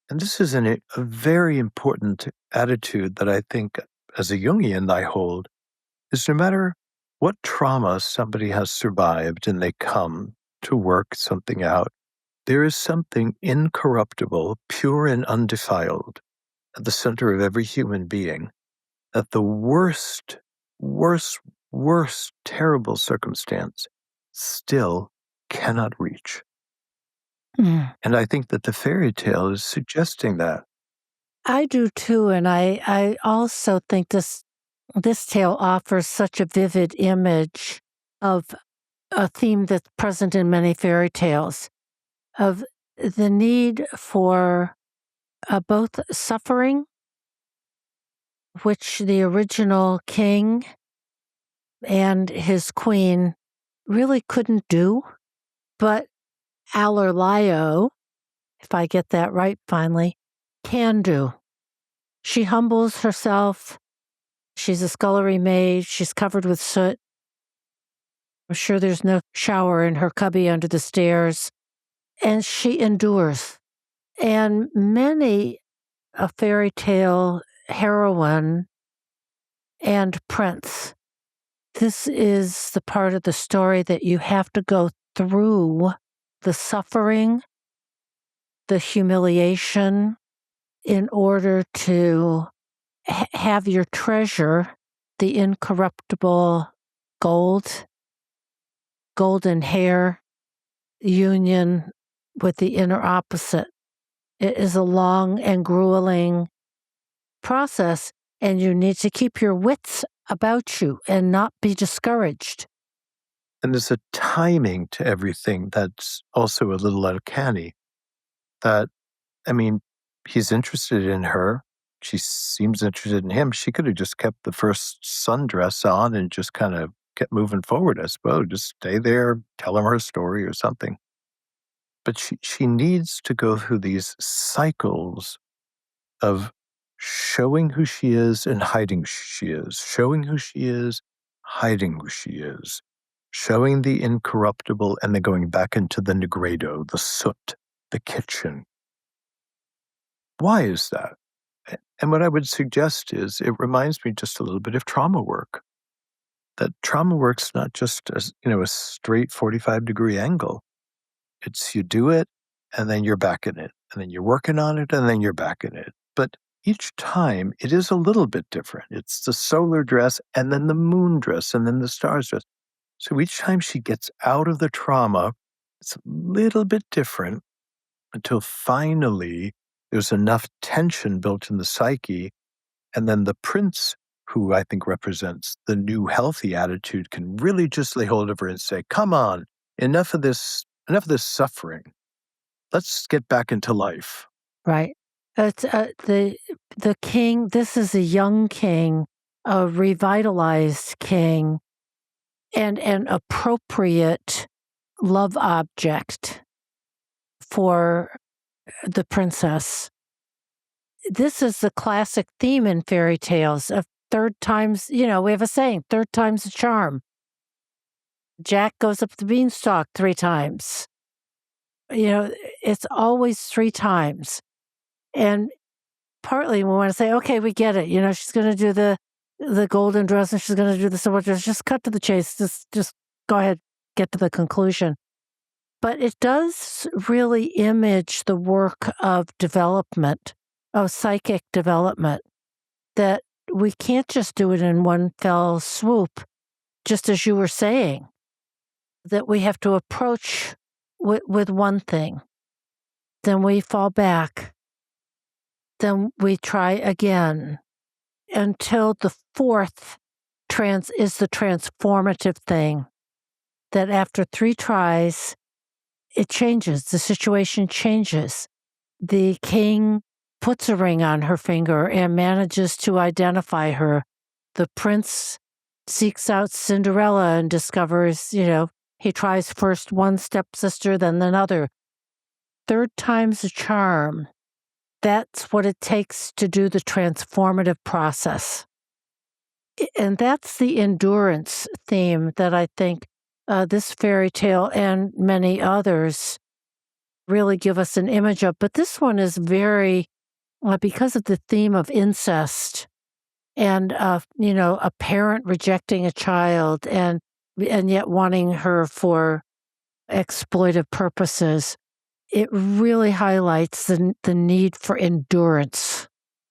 And this is a very important attitude that I think, as a Jungian, I hold, is no matter what trauma somebody has survived and they come to work something out, there is something incorruptible, pure and undefiled at the center of every human being that the worst, terrible circumstance still cannot reach. Mm. And I think that the fairy tale is suggesting that. I do too, and I also think this tale offers such a vivid image of a theme that's present in many fairy tales, of the need for both suffering, which the original king and his queen really couldn't do, but Allerlio, if I get that right finally, can do. She humbles herself. She's a scullery maid. She's covered with soot. I'm sure there's no shower in her cubby under the stairs. And she endures. And many a fairy tale heroine and prince, this is the part of the story that you have to go through the suffering, the humiliation, in order to have your treasure, the incorruptible gold, golden hair, union with the inner opposite. It is a long and grueling process. and you need to keep your wits about you and not be discouraged. And there's a timing to everything that's also a little uncanny. That, I mean, he's interested in her. She seems interested in him. She could have just kept the first sundress on and just kind of kept moving forward, I suppose. Just stay there, tell him her story or something. But she needs to go through these cycles of showing who she is and hiding who she is, showing who she is, hiding who she is, showing the incorruptible, and then going back into the negredo, the soot, the kitchen. Why is that? And what I would suggest is it reminds me just a little bit of trauma work. That trauma work's not just a straight 45-degree angle. It's you do it, and then you're back in it, and then you're working on it, and then you're back in it. But each time it is a little bit different. It's the solar dress, and then the moon dress, and then the stars dress. So each time she gets out of the trauma, it's a little bit different until finally there's enough tension built in the psyche, and then the prince, who I think represents the new healthy attitude, can really just lay hold of her and say, come on, enough of this suffering. Let's get back into life. Right. It's the king. This is a young king, a revitalized king, and an appropriate love object for the princess. This is the classic theme in fairy tales of third times. We have a saying, third time's a charm. Jack goes up the beanstalk 3 times. It's always 3 times. And partly we want to say, okay, we get it. She's going to do the golden dress and she's going to do the silver dress. Just cut to the chase. Just go ahead, get to the conclusion. But it does really image the work of development, of psychic development, that we can't just do it in one fell swoop, just as you were saying, that we have to approach with one thing. Then we fall back. Then we try again until the fourth is the transformative thing, that after 3 tries, it changes. The situation changes. The king puts a ring on her finger and manages to identify her. The prince seeks out Cinderella and discovers, he tries first one stepsister, then another. Third time's a charm. That's what it takes to do the transformative process. And that's the endurance theme that I think this fairy tale and many others really give us an image of. But this one is very, because of the theme of incest and, a parent rejecting a child and yet wanting her for exploitive purposes. It really highlights the need for endurance.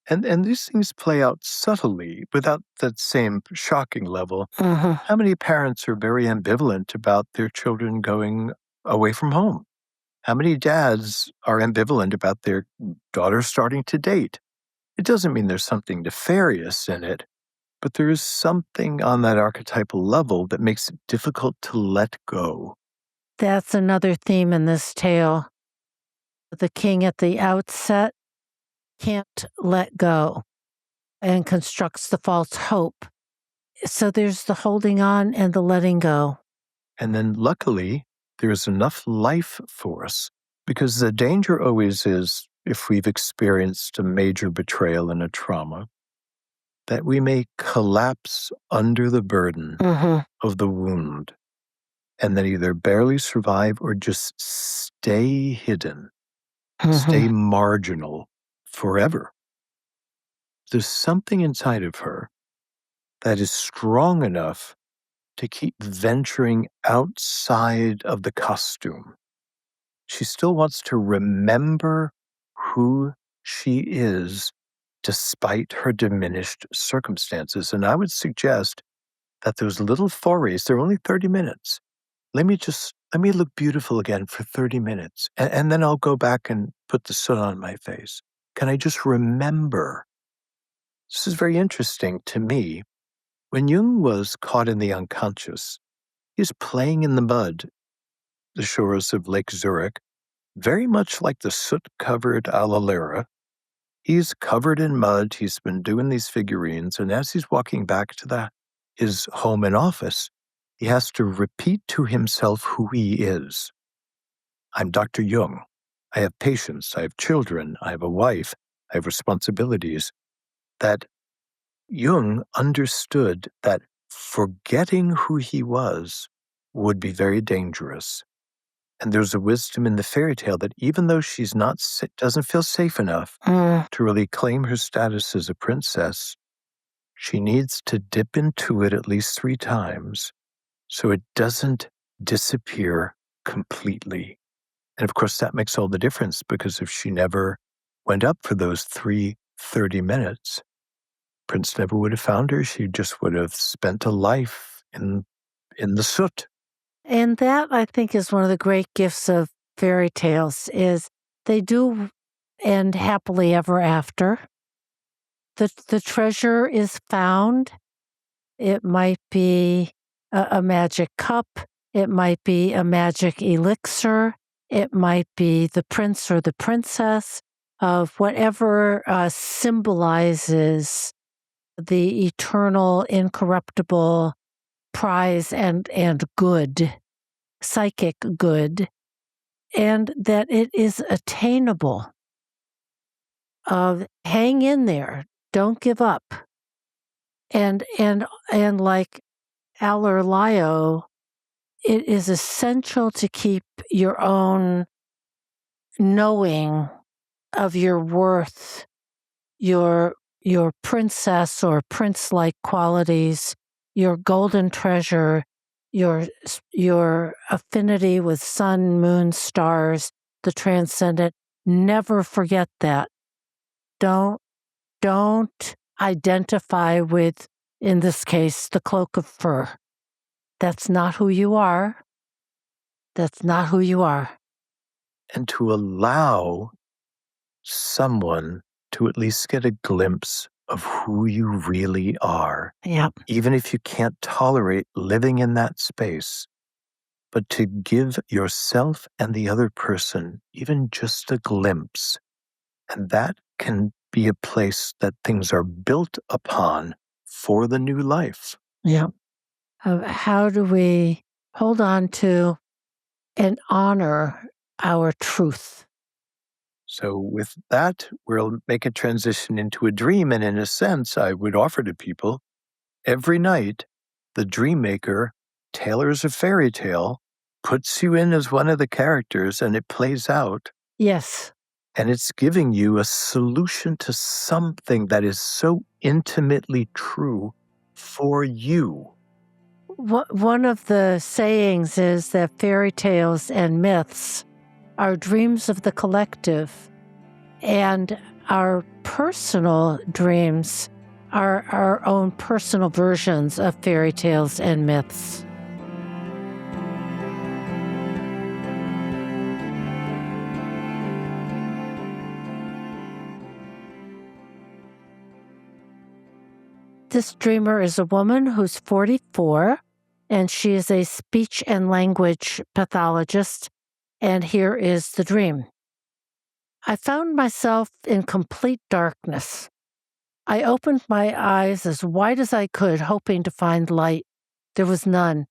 And these things play out subtly without that same shocking level. Mm-hmm. How many parents are very ambivalent about their children going away from home? How many dads are ambivalent about their daughter starting to date? It doesn't mean there's something nefarious in it, but there is something on that archetypal level that makes it difficult to let go. That's another theme in this tale. The king at the outset can't let go and constructs the false hope. So there's the holding on and the letting go. And then luckily, there's enough life force, because the danger always is, if we've experienced a major betrayal and a trauma, that we may collapse under the burden of the wound and then either barely survive or just stay hidden, stay marginal forever. There's something inside of her that is strong enough to keep venturing outside of the costume. She still wants to remember who she is despite her diminished circumstances. And I would suggest that those little forays, they're only 30 minutes. Let me look beautiful again for 30 minutes, and then I'll go back and put the soot on my face. Can I just remember This is very interesting to me. When Jung was caught in the unconscious, he's playing in the mud, the shores of Lake Zurich, very much like the soot-covered Alalera. He's covered in mud. He's been doing these figurines, and as he's walking back to his home and office, he has to repeat to himself who he is. I'm Dr. Jung. I have patients. I have children. I have a wife. I have responsibilities. That Jung understood that forgetting who he was would be very dangerous. And there's a wisdom in the fairy tale that even though she's doesn't feel safe enough to really claim her status as a princess, she needs to dip into it at least 3 times so it doesn't disappear completely. And of course, that makes all the difference, because if she never went up for those 30 minutes, Prince never would have found her. She just would have spent a life in the soot. And that, I think, is one of the great gifts of fairy tales, is they do end happily ever after. The treasure is found. It might be a magic cup. It might be a magic elixir. It might be the prince or the princess of whatever symbolizes the eternal, incorruptible prize and good, psychic good, and that it is attainable. Hang in there, don't give up. And like Allerlio, it is essential to keep your own knowing of your worth, your princess or prince-like qualities, your golden treasure, your affinity with sun, moon, stars, the transcendent. Never forget that. Don't identify with, in this case, the cloak of fur. That's not who you are. That's not who you are. And to allow someone to at least get a glimpse of who you really are. Yep. Even if you can't tolerate living in that space, but to give yourself and the other person even just a glimpse. And that can be a place that things are built upon for the new life. Yeah. How do we hold on to and honor our truth? So with that, we'll make a transition into a dream. And in a sense, I would offer to people, every night, the dream maker tailors a fairy tale, puts you in as one of the characters, and it plays out. Yes. And it's giving you a solution to something that is so intimately true for you. One of the sayings is that fairy tales and myths are dreams of the collective, and our personal dreams are our own personal versions of fairy tales and myths. This dreamer is a woman who's 44, and she is a speech and language pathologist. And here is the dream. I found myself in complete darkness. I opened my eyes as wide as I could, hoping to find light. There was none.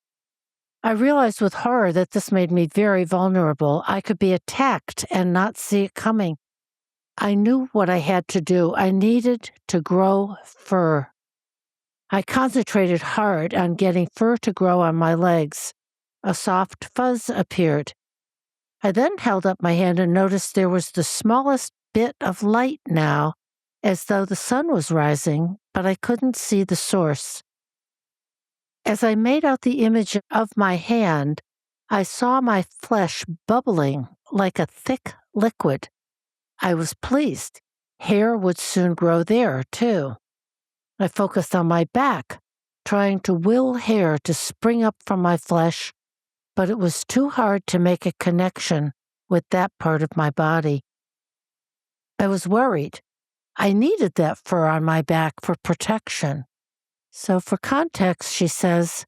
I realized with horror that this made me very vulnerable. I could be attacked and not see it coming. I knew what I had to do. I needed to grow fur. I concentrated hard on getting fur to grow on my legs. A soft fuzz appeared. I then held up my hand and noticed there was the smallest bit of light now, as though the sun was rising, but I couldn't see the source. As I made out the image of my hand, I saw my flesh bubbling like a thick liquid. I was pleased. Hair would soon grow there, too. I focused on my back, trying to will hair to spring up from my flesh, but it was too hard to make a connection with that part of my body. I was worried. I needed that fur on my back for protection. So, for context, she says,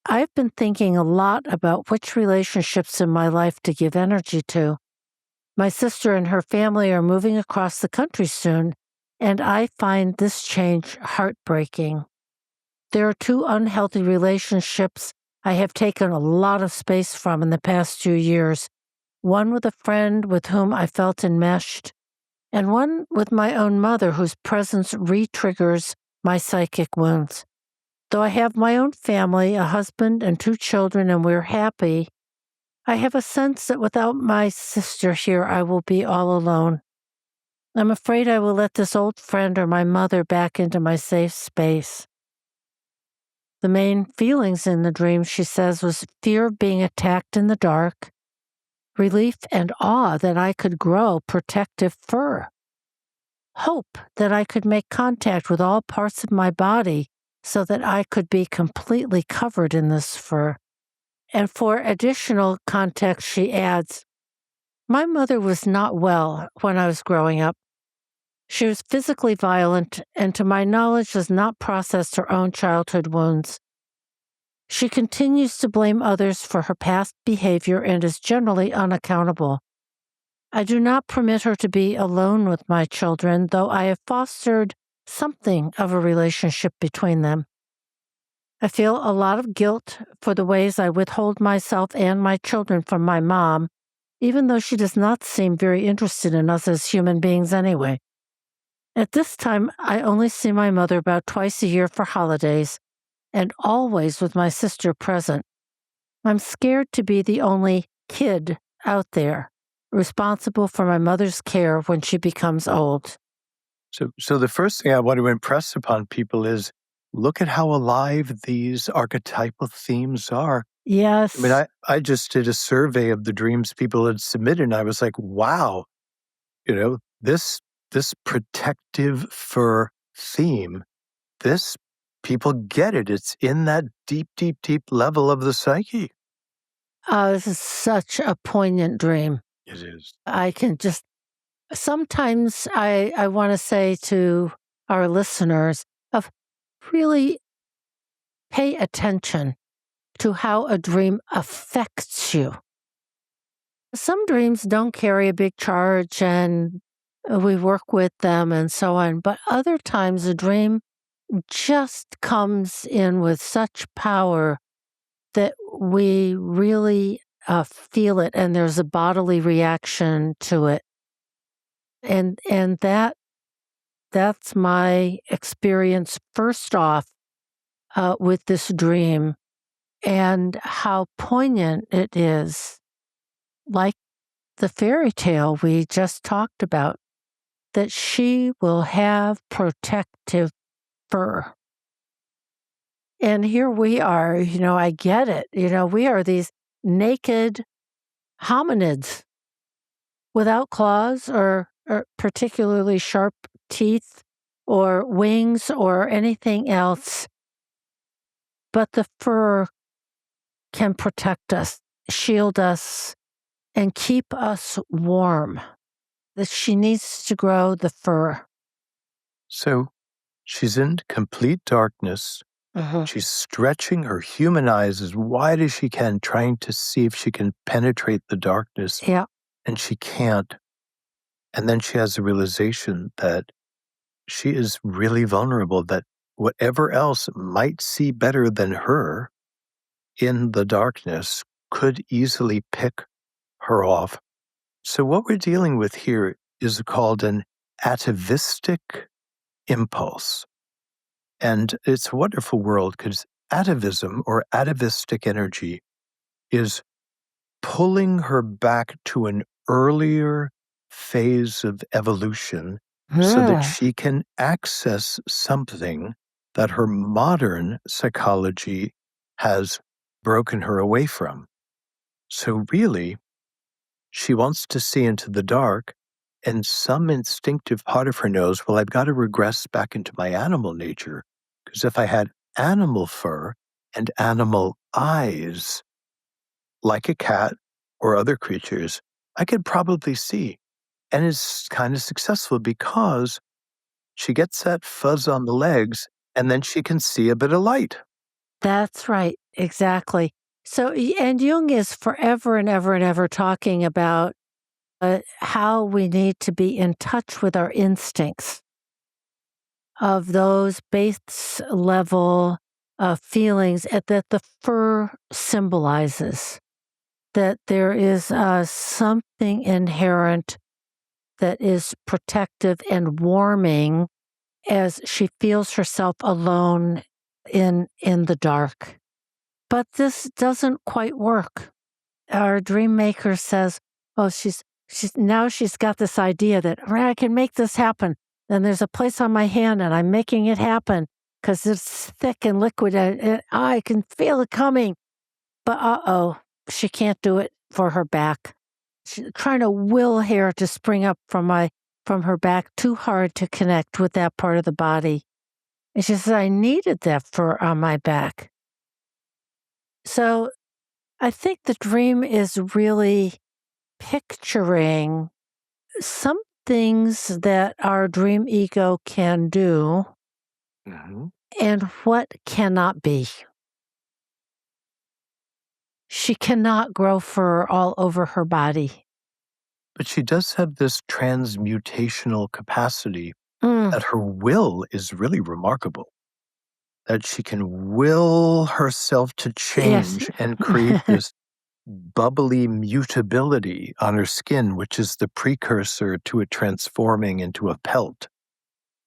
I've been thinking a lot about which relationships in my life to give energy to. My sister and her family are moving across the country soon, and I find this change heartbreaking. There are two unhealthy relationships I have taken a lot of space from in the past 2 years, one with a friend with whom I felt enmeshed, and one with my own mother whose presence re-triggers my psychic wounds. Though I have my own family, a husband and 2 children, and we're happy, I have a sense that without my sister here, I will be all alone. I'm afraid I will let this old friend or my mother back into my safe space. The main feelings in the dream, she says, was fear of being attacked in the dark, relief and awe that I could grow protective fur, hope that I could make contact with all parts of my body so that I could be completely covered in this fur. And for additional context, she adds, my mother was not well when I was growing up. She was physically violent and, to my knowledge, has not processed her own childhood wounds. She continues to blame others for her past behavior and is generally unaccountable. I do not permit her to be alone with my children, though I have fostered something of a relationship between them. I feel a lot of guilt for the ways I withhold myself and my children from my mom, even though she does not seem very interested in us as human beings anyway. At this time, I only see my mother about twice a year for holidays, and always with my sister present. I'm scared to be the only kid out there, responsible for my mother's care when she becomes old. So the first thing I want to impress upon people is look at how alive these archetypal themes are. Yes. I mean, I just did a survey of the dreams people had submitted, and I was like, wow, this protective fur theme, people get it. It's in that deep, deep, deep level of the psyche. This is such a poignant dream. It is. I can just, sometimes I want to say to our listeners of really pay attention to how a dream affects you. Some dreams don't carry a big charge and we work with them and so on, but other times a dream just comes in with such power that we really feel it and there's a bodily reaction to it. And that's my experience first off with this dream and how poignant it is. Like the fairy tale we just talked about, that she will have protective fur. And here we are, I get it. We are these naked hominids without claws or particularly sharp teeth or wings or anything else. But the fur can protect us, shield us, and keep us warm. That she needs to grow the fur. So she's in complete darkness. She's stretching her human eyes as wide as she can, trying to see if she can penetrate the darkness. Yeah. And she can't. And then she has a realization that she is really vulnerable, that whatever else might see better than her in the darkness could easily pick her off. So what we're dealing with here is called an atavistic impulse. And it's a wonderful world because atavism or atavistic energy is pulling her back to an earlier phase of evolution so that she can access something that her modern psychology has broken her away from. So really, she wants to see into the dark, and some instinctive part of her knows, well, I've got to regress back into my animal nature, because if I had animal fur and animal eyes, like a cat or other creatures, I could probably see. And it's kind of successful because she gets that fuzz on the legs, and then she can see a bit of light. That's right. Exactly. So, and Jung is forever and ever and ever talking about how we need to be in touch with our instincts of those base level feelings that the fur symbolizes, that there is something inherent that is protective and warming as she feels herself alone in the dark. But this doesn't quite work. Our dream maker says, "Oh, she's got this idea that I can make this happen. And there's a place on my hand, and I'm making it happen because it's thick and liquid. And I can feel it coming." But she can't do it for her back. She's trying to will hair to spring up from her back too hard to connect with that part of the body. And she says, "I needed that fur on my back." So I think the dream is really picturing some things that our dream ego can do and what cannot be. She cannot grow fur all over her body. But she does have this transmutational capacity Mm, that her will is really remarkable. That she can will herself to yes. change and create this bubbly mutability on her skin, which is the precursor to it transforming into a pelt.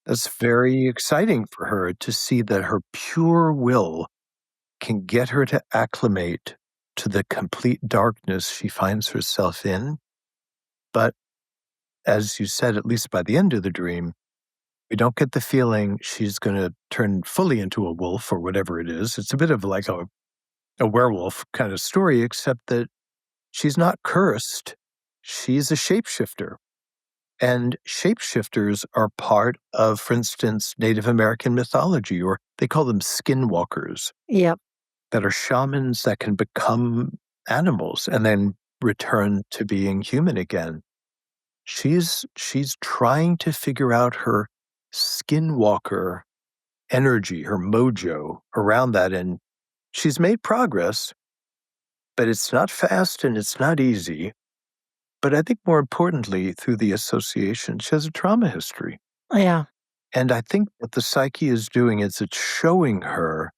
That's very exciting for her to see that her pure will can get her to acclimate to the complete darkness she finds herself in. But as you said, at least by the end of the dream, we don't get the feeling she's going to turn fully into a wolf or whatever it is. It's a bit of like a werewolf kind of story, except that she's not cursed. She's a shapeshifter. And shapeshifters are part of, for instance, Native American mythology, or they call them skinwalkers, Yep. that are shamans that can become animals and then return to being human again. She's trying to figure out her skinwalker energy, her mojo around that, and she's made progress, but it's not fast and it's not easy. But I think more importantly, through the association, she has a trauma history. Yeah. And I think what the psyche is doing is it's showing her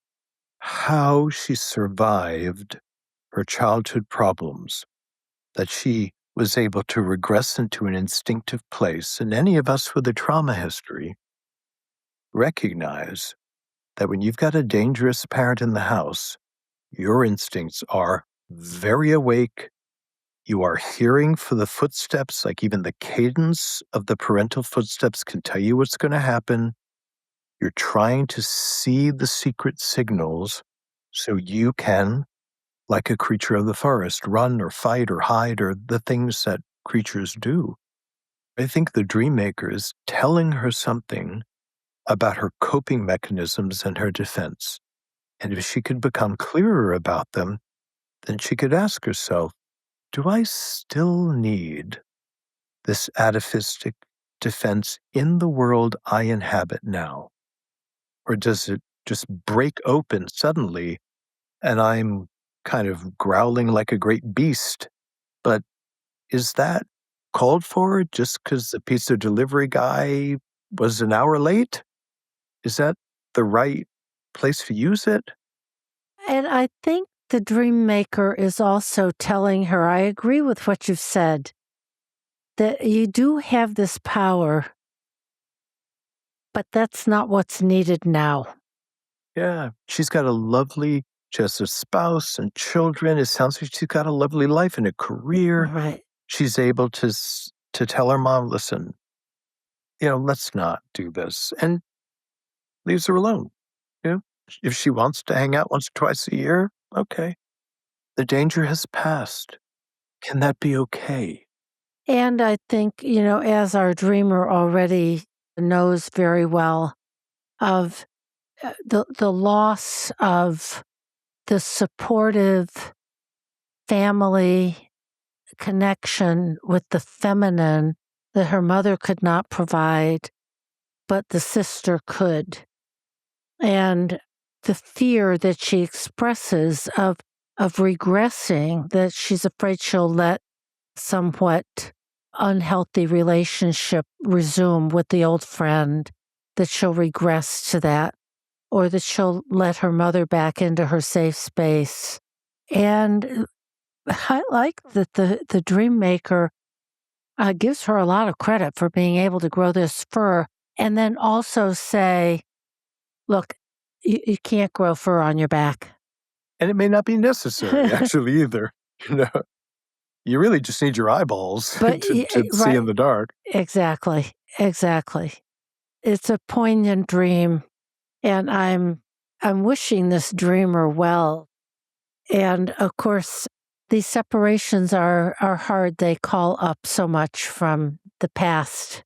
how she survived her childhood problems, that she was able to regress into an instinctive place. And any of us with a trauma history recognize that when you've got a dangerous parent in the house, your instincts are very awake. You are hearing for the footsteps, like even the cadence of the parental footsteps can tell you what's going to happen. You're trying to see the secret signals so you can, like a creature of the forest, run or fight or hide or the things that creatures do. I think the dream maker is telling her something about her coping mechanisms and her defense. And if she could become clearer about them, then she could ask herself, do I still need this atavistic defense in the world I inhabit now? Or does it just break open suddenly and I'm kind of growling like a great beast? But is that called for just because the pizza delivery guy was an hour late? Is that the right place to use it? And I think the dream maker is also telling her, I agree with what you've said, that you do have this power, but that's not what's needed now. Yeah. She has a spouse and children. It sounds like she's got a lovely life and a career. Right. She's able to tell her mom, listen, let's not do this, and leaves her alone. You know, if she wants to hang out once or twice a year, okay. The danger has passed. Can that be okay? And I think, as our dreamer already knows very well, of the loss of the supportive family connection with the feminine that her mother could not provide, but the sister could. And the fear that she expresses of regressing, that she's afraid she'll let somewhat unhealthy relationship resume with the old friend, that she'll regress to that, or that she'll let her mother back into her safe space. And I like that the dream maker gives her a lot of credit for being able to grow this fur and then also say, look, you can't grow fur on your back. And it may not be necessary, actually, either. You really just need your eyeballs to see in the dark. Exactly. It's a poignant dream, and I'm wishing this dreamer well. And of course, these separations are hard. They call up so much from the past.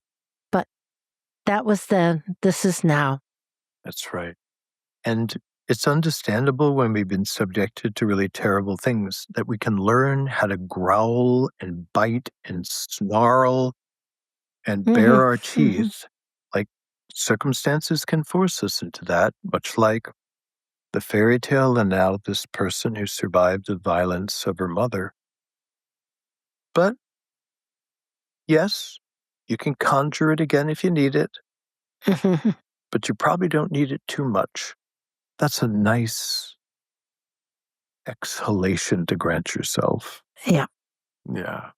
But that was then, this is now. That's right. And it's understandable when we've been subjected to really terrible things that we can learn how to growl and bite and snarl and bare our teeth. Like circumstances can force us into that, much like the fairy tale and now this person who survived the violence of her mother. But yes, you can conjure it again if you need it, but you probably don't need it too much. That's a nice exhalation to grant yourself. Yeah. Yeah.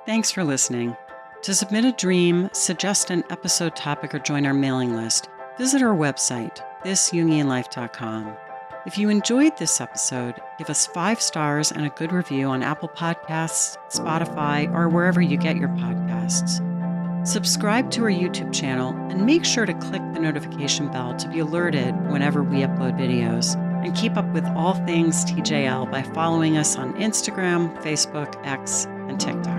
Thanks for listening. To submit a dream, suggest an episode topic, or join our mailing list, visit our website, thisjungianlife.com. If you enjoyed this episode, give us 5 stars and a good review on Apple Podcasts, Spotify, or wherever you get your podcasts. Subscribe to our YouTube channel and make sure to click the notification bell to be alerted whenever we upload videos. And keep up with all things TJL by following us on Instagram, Facebook, X, and TikTok.